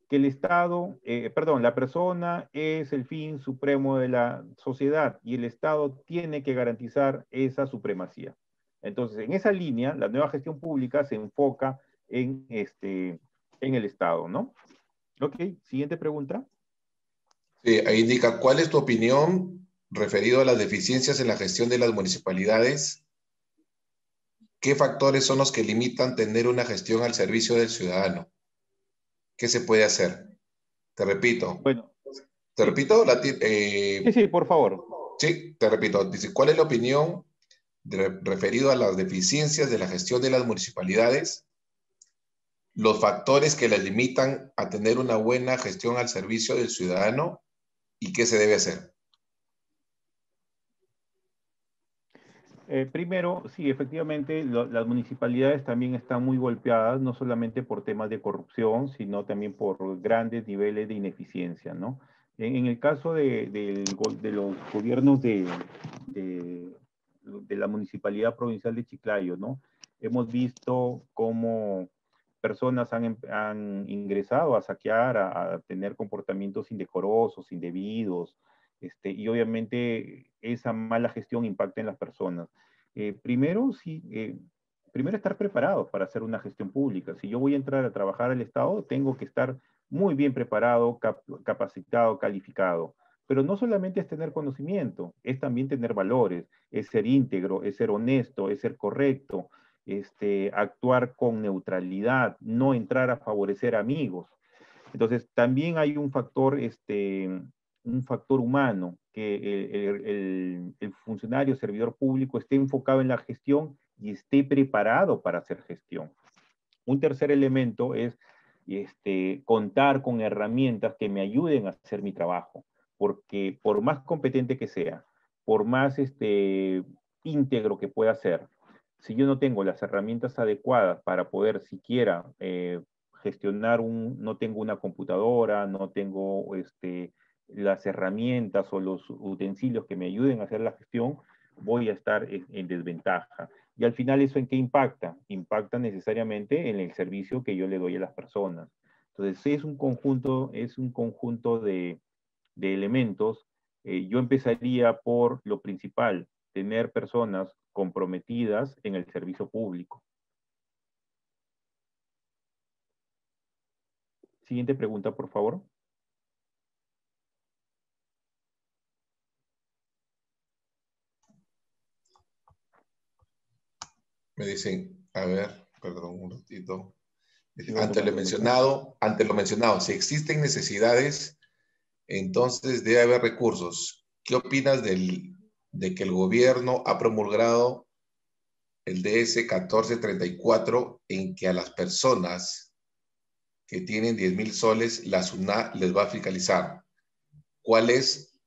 que la persona es el fin supremo de la sociedad y el Estado tiene que garantizar esa supremacía. Entonces, en esa línea, la nueva gestión pública se enfoca en el Estado, ¿no? Ok, siguiente pregunta. Sí, ahí indica, ¿cuál es tu opinión referido a las deficiencias en la gestión de las municipalidades? ¿Qué factores son los que limitan tener una gestión al servicio del ciudadano? ¿Qué se puede hacer? Te repito. Bueno. ¿Te repito? Sí, por favor. Sí, te repito. Dice, ¿cuál es la opinión referido a las deficiencias de la gestión de las municipalidades? Los factores que las limitan a tener una buena gestión al servicio del ciudadano y qué se debe hacer. Primero, sí, efectivamente, las municipalidades también están muy golpeadas, no solamente por temas de corrupción, sino también por grandes niveles de ineficiencia, ¿no? En el caso de los gobiernos de la Municipalidad Provincial de Chiclayo, ¿no? Hemos visto cómo personas han ingresado a saquear, a tener comportamientos indecorosos, indebidos, y obviamente esa mala gestión impacta en las personas. Primero estar preparados para hacer una gestión pública. Si yo voy a entrar a trabajar al Estado, tengo que estar muy bien preparado, capacitado, calificado. Pero no solamente es tener conocimiento, es también tener valores, es ser íntegro, es ser honesto, es ser correcto, actuar con neutralidad, no entrar a favorecer amigos. Entonces, también hay un factor humano, que el funcionario, servidor público esté enfocado en la gestión y esté preparado para hacer gestión. Un tercer elemento es contar con herramientas que me ayuden a hacer mi trabajo, porque por más competente que sea, por más íntegro que pueda ser, si yo no tengo las herramientas adecuadas para poder siquiera gestionar no tengo una computadora, no tengo las herramientas o los utensilios que me ayuden a hacer la gestión, voy a estar en desventaja. Y al final, ¿eso en qué impacta? Impacta necesariamente en el servicio que yo le doy a las personas. Entonces, es un conjunto de elementos. Yo empezaría por lo principal, tener personas comprometidas en el servicio público. Siguiente pregunta, por favor. Me dicen, a ver, perdón un ratito. Ante lo mencionado, si existen necesidades, entonces debe haber recursos. ¿Qué opinas de que el gobierno ha promulgado el DS 1434 en que a las personas que tienen 10,000 soles, la SUNAT les va a fiscalizar? ¿Cuál es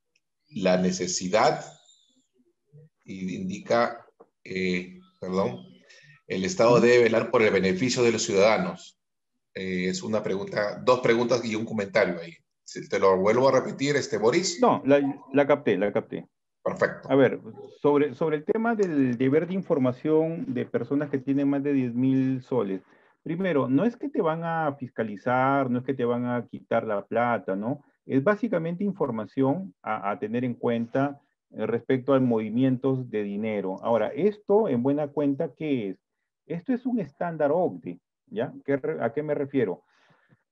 la necesidad? Y indica Perdón. El Estado debe velar por el beneficio de los ciudadanos. Es una pregunta, dos preguntas y un comentario ahí. Si te lo vuelvo a repetir, Boris. No, la capté, la capté. Perfecto. A ver, sobre el tema del deber de información de personas que tienen más de 10.000 soles. Primero, no es que te van a fiscalizar, no es que te van a quitar la plata, ¿no? Es básicamente información a tener en cuenta respecto a movimientos de dinero. Ahora, esto en buena cuenta, ¿qué es? Esto es un estándar OCDE, ¿ya? ¿A qué me refiero?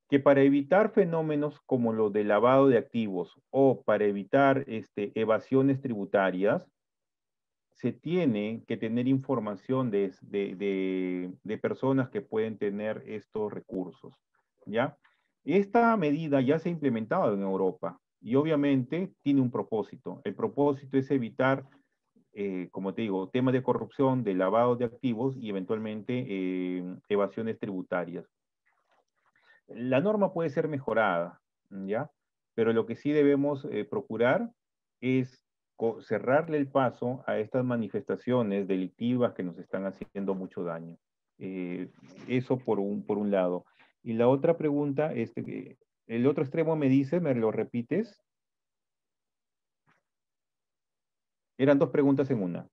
Que para evitar fenómenos como los de lavado de activos o para evitar evasiones tributarias, se tiene que tener información de personas que pueden tener estos recursos, ¿ya? Esta medida ya se ha implementado en Europa y obviamente tiene un propósito. El propósito es evitar, como te digo, temas de corrupción, de lavado de activos y eventualmente evasiones tributarias. La norma puede ser mejorada, ¿ya? Pero lo que sí debemos procurar es cerrarle el paso a estas manifestaciones delictivas que nos están haciendo mucho daño. Eso por un lado. Y la otra pregunta, el otro extremo me dice, ¿me lo repites? Eran dos preguntas en una.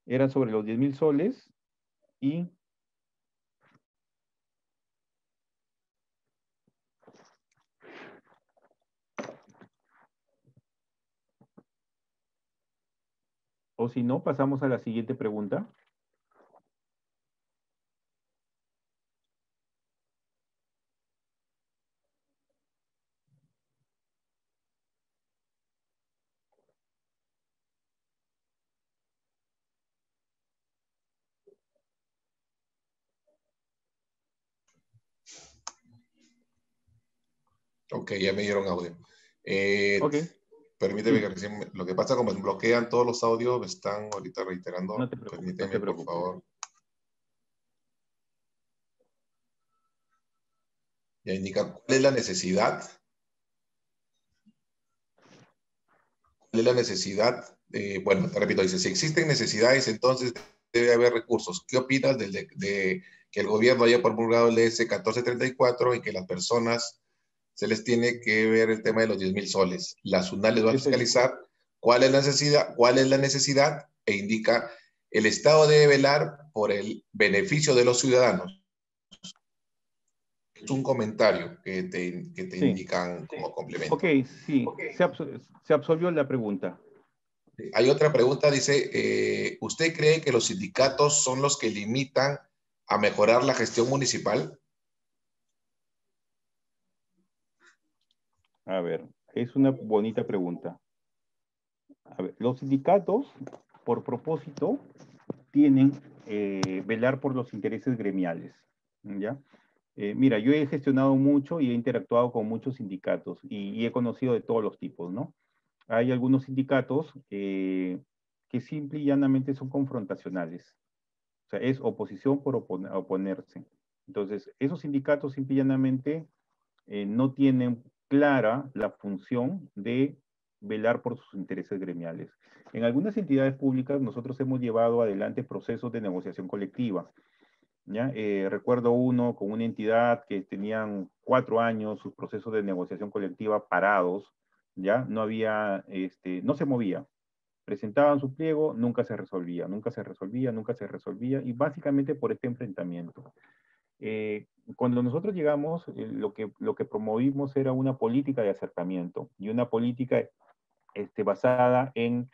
Eran sobre los 10.000 soles y... O si no, pasamos a la siguiente pregunta. Ok, ya me dieron audio. Ok. Permíteme Sí. que recién, lo que pasa como me bloquean todos los audios, me están ahorita reiterando. No te preocupes, Permíteme, no te por preocupes. favor. Ya indica cuál es la necesidad. ¿Cuál es la necesidad? Bueno, te repito, dice, si existen necesidades, entonces debe haber recursos. ¿Qué opinas de que el gobierno haya promulgado el DS 1434 y que las personas se les tiene que ver el tema de los 10.000 soles? La SUNAT les va a fiscalizar cuál es la necesidad e indica el Estado debe velar por el beneficio de los ciudadanos. Es un comentario que te indican como complemento. Ok, sí, se absolvió la pregunta. Hay otra pregunta, dice, ¿usted cree que los sindicatos son los que limitan a mejorar la gestión municipal? A ver, es una bonita pregunta. A ver, los sindicatos, por propósito, tienen velar por los intereses gremiales, ¿ya? Mira, yo he gestionado mucho y he interactuado con muchos sindicatos y he conocido de todos los tipos, ¿no? Hay algunos sindicatos que simple y llanamente son confrontacionales. O sea, es oposición por oponerse. Entonces, esos sindicatos simple y llanamente no tienen clara la función de velar por sus intereses gremiales. En algunas entidades públicas nosotros hemos llevado adelante procesos de negociación colectiva. ¿Ya? Recuerdo uno con una entidad que tenían 4 años sus procesos de negociación colectiva parados, ¿ya? No había, no se movía. Presentaban su pliego, nunca se resolvía, nunca se resolvía, nunca se resolvía, y básicamente por este enfrentamiento. Cuando nosotros llegamos, lo que promovimos era una política de acercamiento y una política basada en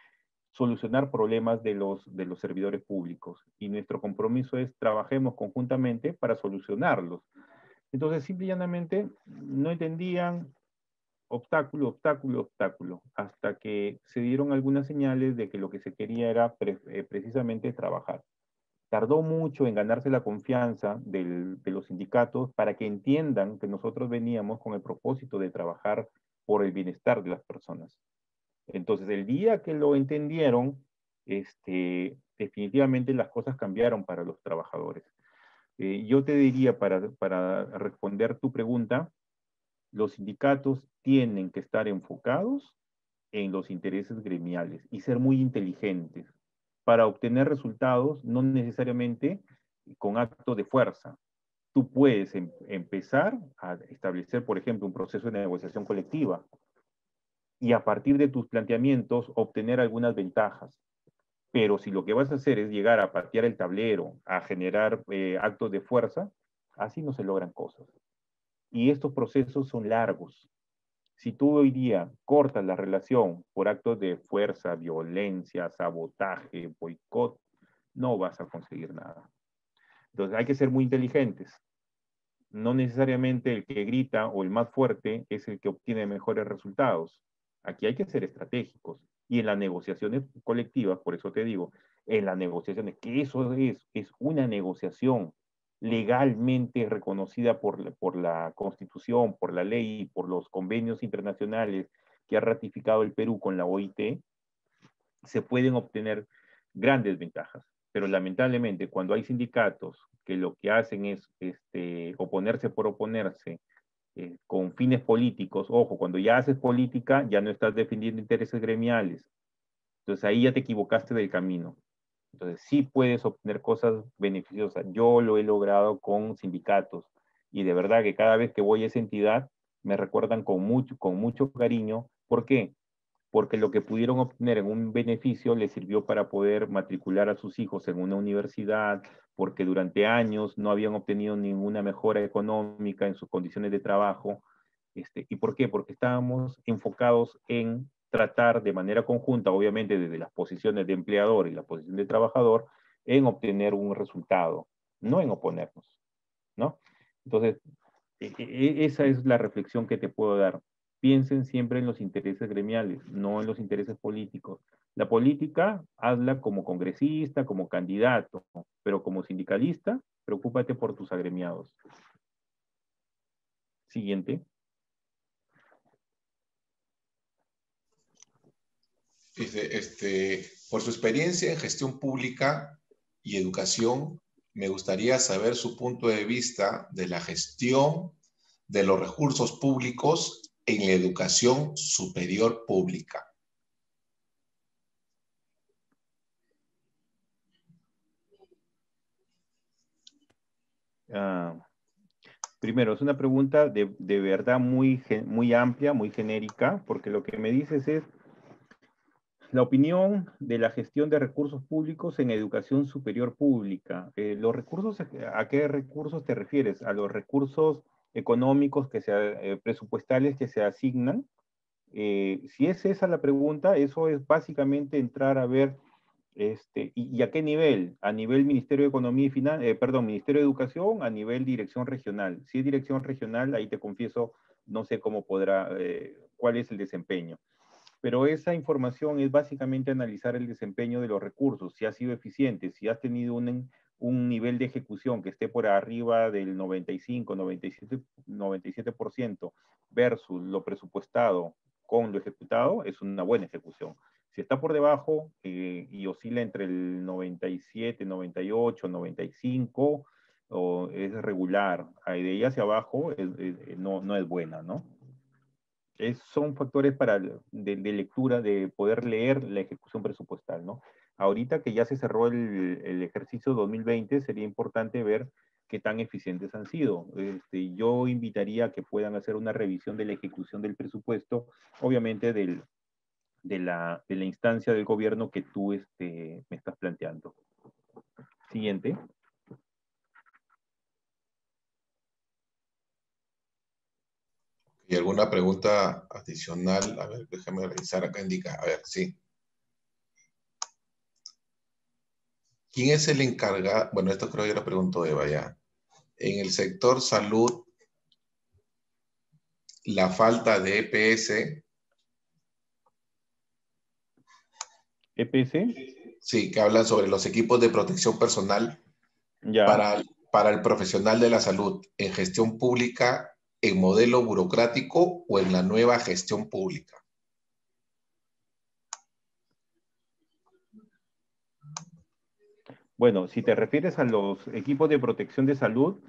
solucionar problemas de los servidores públicos. Y nuestro compromiso es trabajemos conjuntamente para solucionarlos. Entonces, simple y llanamente, no entendían obstáculo, obstáculo, obstáculo, hasta que se dieron algunas señales de que lo que se quería era precisamente trabajar. Tardó mucho en ganarse la confianza de los sindicatos para que entiendan que nosotros veníamos con el propósito de trabajar por el bienestar de las personas. Entonces, el día que lo entendieron, definitivamente las cosas cambiaron para los trabajadores. Yo te diría, para responder tu pregunta, los sindicatos tienen que estar enfocados en los intereses gremiales y ser muy inteligentes para obtener resultados, no necesariamente con actos de fuerza. Tú puedes empezar a establecer, por ejemplo, un proceso de negociación colectiva y a partir de tus planteamientos obtener algunas ventajas. Pero si lo que vas a hacer es llegar a patear el tablero, a generar actos de fuerza, así no se logran cosas. Y estos procesos son largos. Si tú hoy día cortas la relación por actos de fuerza, violencia, sabotaje, boicot, no vas a conseguir nada. Entonces hay que ser muy inteligentes. No necesariamente el que grita o el más fuerte es el que obtiene mejores resultados. Aquí hay que ser estratégicos. Y en las negociaciones colectivas, por eso te digo, en las negociaciones, que eso es una negociación legalmente reconocida por la Constitución, por la ley, por los convenios internacionales que ha ratificado el Perú con la OIT, se pueden obtener grandes ventajas. Pero lamentablemente cuando hay sindicatos que lo que hacen es oponerse por oponerse, con fines políticos, ojo, cuando ya haces política ya no estás defendiendo intereses gremiales, entonces ahí ya te equivocaste del camino. Entonces sí puedes obtener cosas beneficiosas. Yo lo he logrado con sindicatos y de verdad que cada vez que voy a esa entidad me recuerdan con mucho cariño. ¿Por qué? Porque lo que pudieron obtener en un beneficio les sirvió para poder matricular a sus hijos en una universidad, porque durante años no habían obtenido ninguna mejora económica en sus condiciones de trabajo. ¿Y por qué? Porque estábamos enfocados en tratar de manera conjunta, obviamente desde las posiciones de empleador y la posición de trabajador, en obtener un resultado, no en oponernos, ¿no? Entonces, esa es la reflexión que te puedo dar. Piensen siempre en los intereses gremiales, no en los intereses políticos. La política, hazla como congresista, como candidato, pero como sindicalista, preocúpate por tus agremiados. Siguiente. Por su experiencia en gestión pública y educación, me gustaría saber su punto de vista de la gestión de los recursos públicos en la educación superior pública. Primero, es una pregunta de verdad muy amplia, muy genérica, porque lo que me dices es la opinión de la gestión de recursos públicos en educación superior pública. Los recursos, ¿a qué recursos te refieres? ¿A los recursos económicos presupuestales que se asignan? Si es esa la pregunta, eso es básicamente entrar a ver ¿y a qué nivel? A nivel Ministerio de Economía y Ministerio de Educación, a nivel dirección regional. Si es dirección regional, ahí te confieso, no sé cómo cuál es el desempeño. Pero esa información es básicamente analizar el desempeño de los recursos, si ha sido eficiente, si has tenido un nivel de ejecución que esté por arriba del 95, 97% versus lo presupuestado con lo ejecutado, es una buena ejecución. Si está por debajo y oscila entre el 97, 98, 95, o es regular, de ahí hacia abajo no es buena, ¿no? Son factores de lectura, de poder leer la ejecución presupuestal, ¿no? Ahorita que ya se cerró el ejercicio 2020, sería importante ver qué tan eficientes han sido. Yo invitaría a que puedan hacer una revisión de la ejecución del presupuesto, obviamente de la instancia del gobierno que tú me estás planteando. Siguiente. ¿Y alguna pregunta adicional? A ver, déjame revisar acá, indica. A ver, sí. ¿Quién es el encargado? Bueno, esto creo que ya lo preguntó Eva ya. En el sector salud, la falta de EPS. ¿EPS? Sí, que hablan sobre los equipos de protección personal Ya. para el profesional de la salud en gestión pública, en modelo burocrático o en la nueva gestión pública. Bueno, si te refieres a los equipos de protección de salud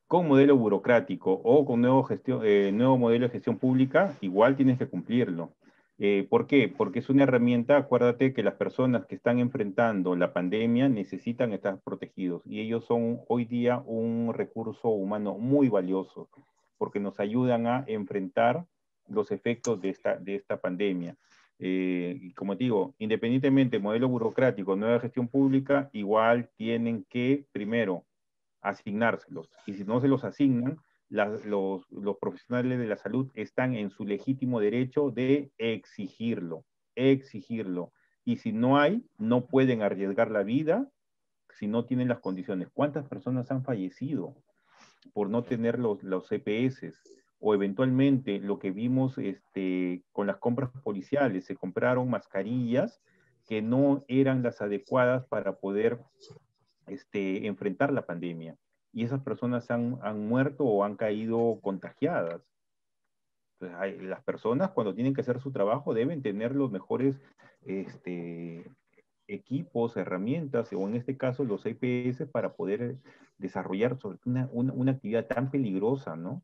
con modelo burocrático o con nuevo modelo de gestión pública, igual tienes que cumplirlo. ¿Por qué? Porque es una herramienta, acuérdate que las personas que están enfrentando la pandemia necesitan estar protegidos y ellos son hoy día un recurso humano muy valioso porque nos ayudan a enfrentar los efectos de esta pandemia. Y como te digo, independientemente del modelo burocrático, nueva gestión pública, igual tienen que, primero, asignárselos. Y si no se los asignan, los profesionales de la salud están en su legítimo derecho de exigirlo, exigirlo. Y si no hay, no pueden arriesgar la vida si no tienen las condiciones. ¿Cuántas personas han fallecido por no tener los CPS? O eventualmente lo que vimos con las compras policiales, se compraron mascarillas que no eran las adecuadas para poder enfrentar la pandemia. Y esas personas han muerto o han caído contagiadas. Entonces, las personas cuando tienen que hacer su trabajo deben tener los mejores equipos, herramientas, o en este caso los EPS para poder desarrollar sobre una actividad tan peligrosa, ¿no?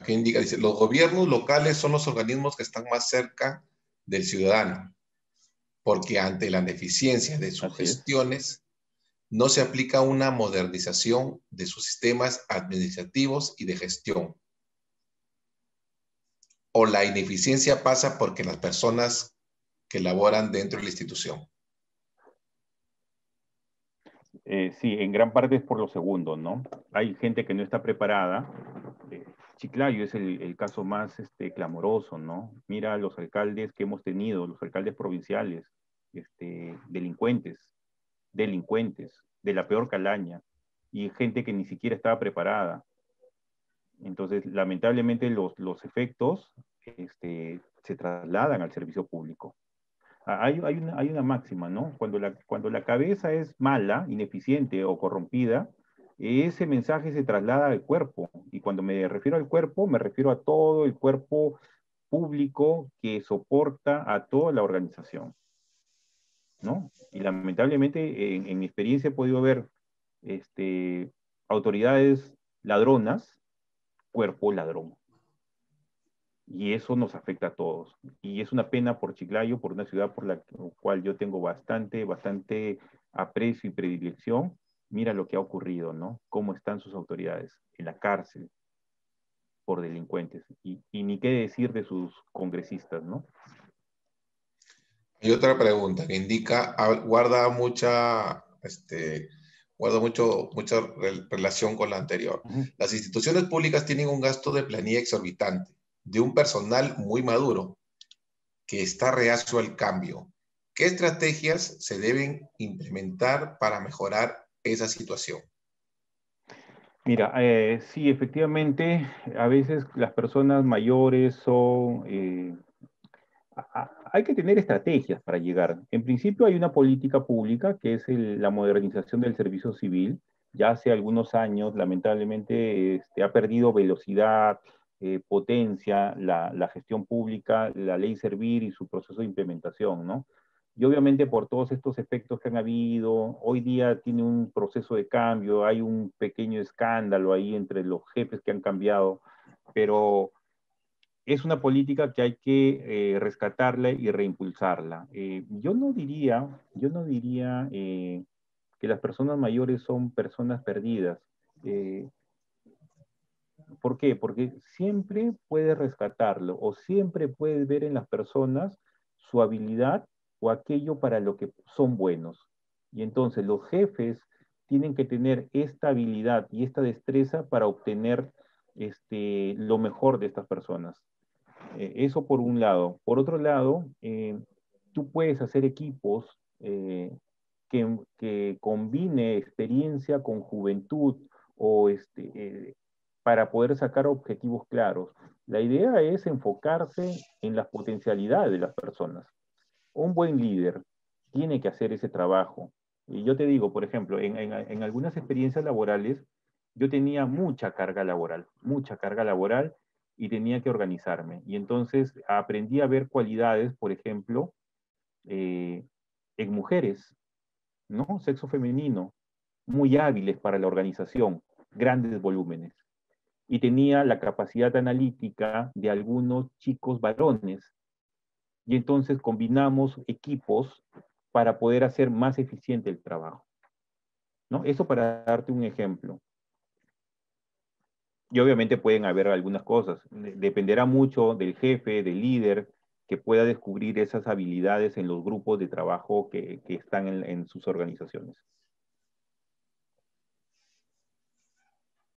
Que indica, dice, los gobiernos locales son los organismos que están más cerca del ciudadano, porque ante la ineficiencia de sus gestiones, no se aplica una modernización de sus sistemas administrativos y de gestión. O la ineficiencia pasa porque las personas que laboran dentro de la institución. Sí, en gran parte es por lo segundo, ¿no? Hay gente que no está preparada. Chiclayo es el caso más clamoroso, ¿no? Mira los alcaldes que hemos tenido, los alcaldes provinciales, delincuentes, de la peor calaña, y gente que ni siquiera estaba preparada. Entonces, lamentablemente, los efectos se trasladan al servicio público. Hay una máxima, ¿no? Cuando la cabeza es mala, ineficiente o corrompida, ese mensaje se traslada al cuerpo. Y cuando me refiero al cuerpo, me refiero a todo el cuerpo público que soporta a toda la organización, ¿no? Y lamentablemente, en mi experiencia he podido ver autoridades ladronas, cuerpo ladrón. Y eso nos afecta a todos. Y es una pena por Chiclayo, por una ciudad por la cual yo tengo bastante aprecio y predilección. Mira lo que ha ocurrido, ¿no? Cómo están sus autoridades en la cárcel por delincuentes. Y ni qué decir de sus congresistas, ¿no? Y otra pregunta que indica, guarda mucha relación con la anterior. Las instituciones públicas tienen un gasto de planilla exorbitante, de un personal muy maduro, que está reacio al cambio. ¿Qué estrategias se deben implementar para mejorar esa situación? Mira, sí, efectivamente, a veces las personas mayores son... hay que tener estrategias para llegar. En principio hay una política pública que es la modernización del servicio civil. Ya hace algunos años, lamentablemente, ha perdido velocidad, potencia, la gestión pública, la ley Servir y su proceso de implementación, ¿no? Y obviamente por todos estos efectos que han habido, hoy día tiene un proceso de cambio, hay un pequeño escándalo ahí entre los jefes que han cambiado, pero es una política que hay que rescatarla y reimpulsarla. Yo no diría que las personas mayores son personas perdidas. ¿Por qué? Porque siempre puedes rescatarlo o siempre puedes ver en las personas su habilidad o aquello para lo que son buenos. Y entonces los jefes tienen que tener esta habilidad y esta destreza para obtener lo mejor de estas personas. Eso por un lado. Por otro lado, tú puedes hacer equipos que combine experiencia con juventud o para poder sacar objetivos claros. La idea es enfocarse en las potencialidades de las personas. Un buen líder tiene que hacer ese trabajo. Y yo te digo, por ejemplo, en algunas experiencias laborales, yo tenía mucha carga laboral y tenía que organizarme. Y entonces aprendí a ver cualidades, por ejemplo, en mujeres, ¿no? Sexo femenino, muy hábiles para la organización, grandes volúmenes. Y tenía la capacidad analítica de algunos chicos varones. Y entonces combinamos equipos para poder hacer más eficiente el trabajo, ¿no? Eso para darte un ejemplo. Y obviamente pueden haber algunas cosas. Dependerá mucho del jefe, del líder, que pueda descubrir esas habilidades en los grupos de trabajo que están en sus organizaciones.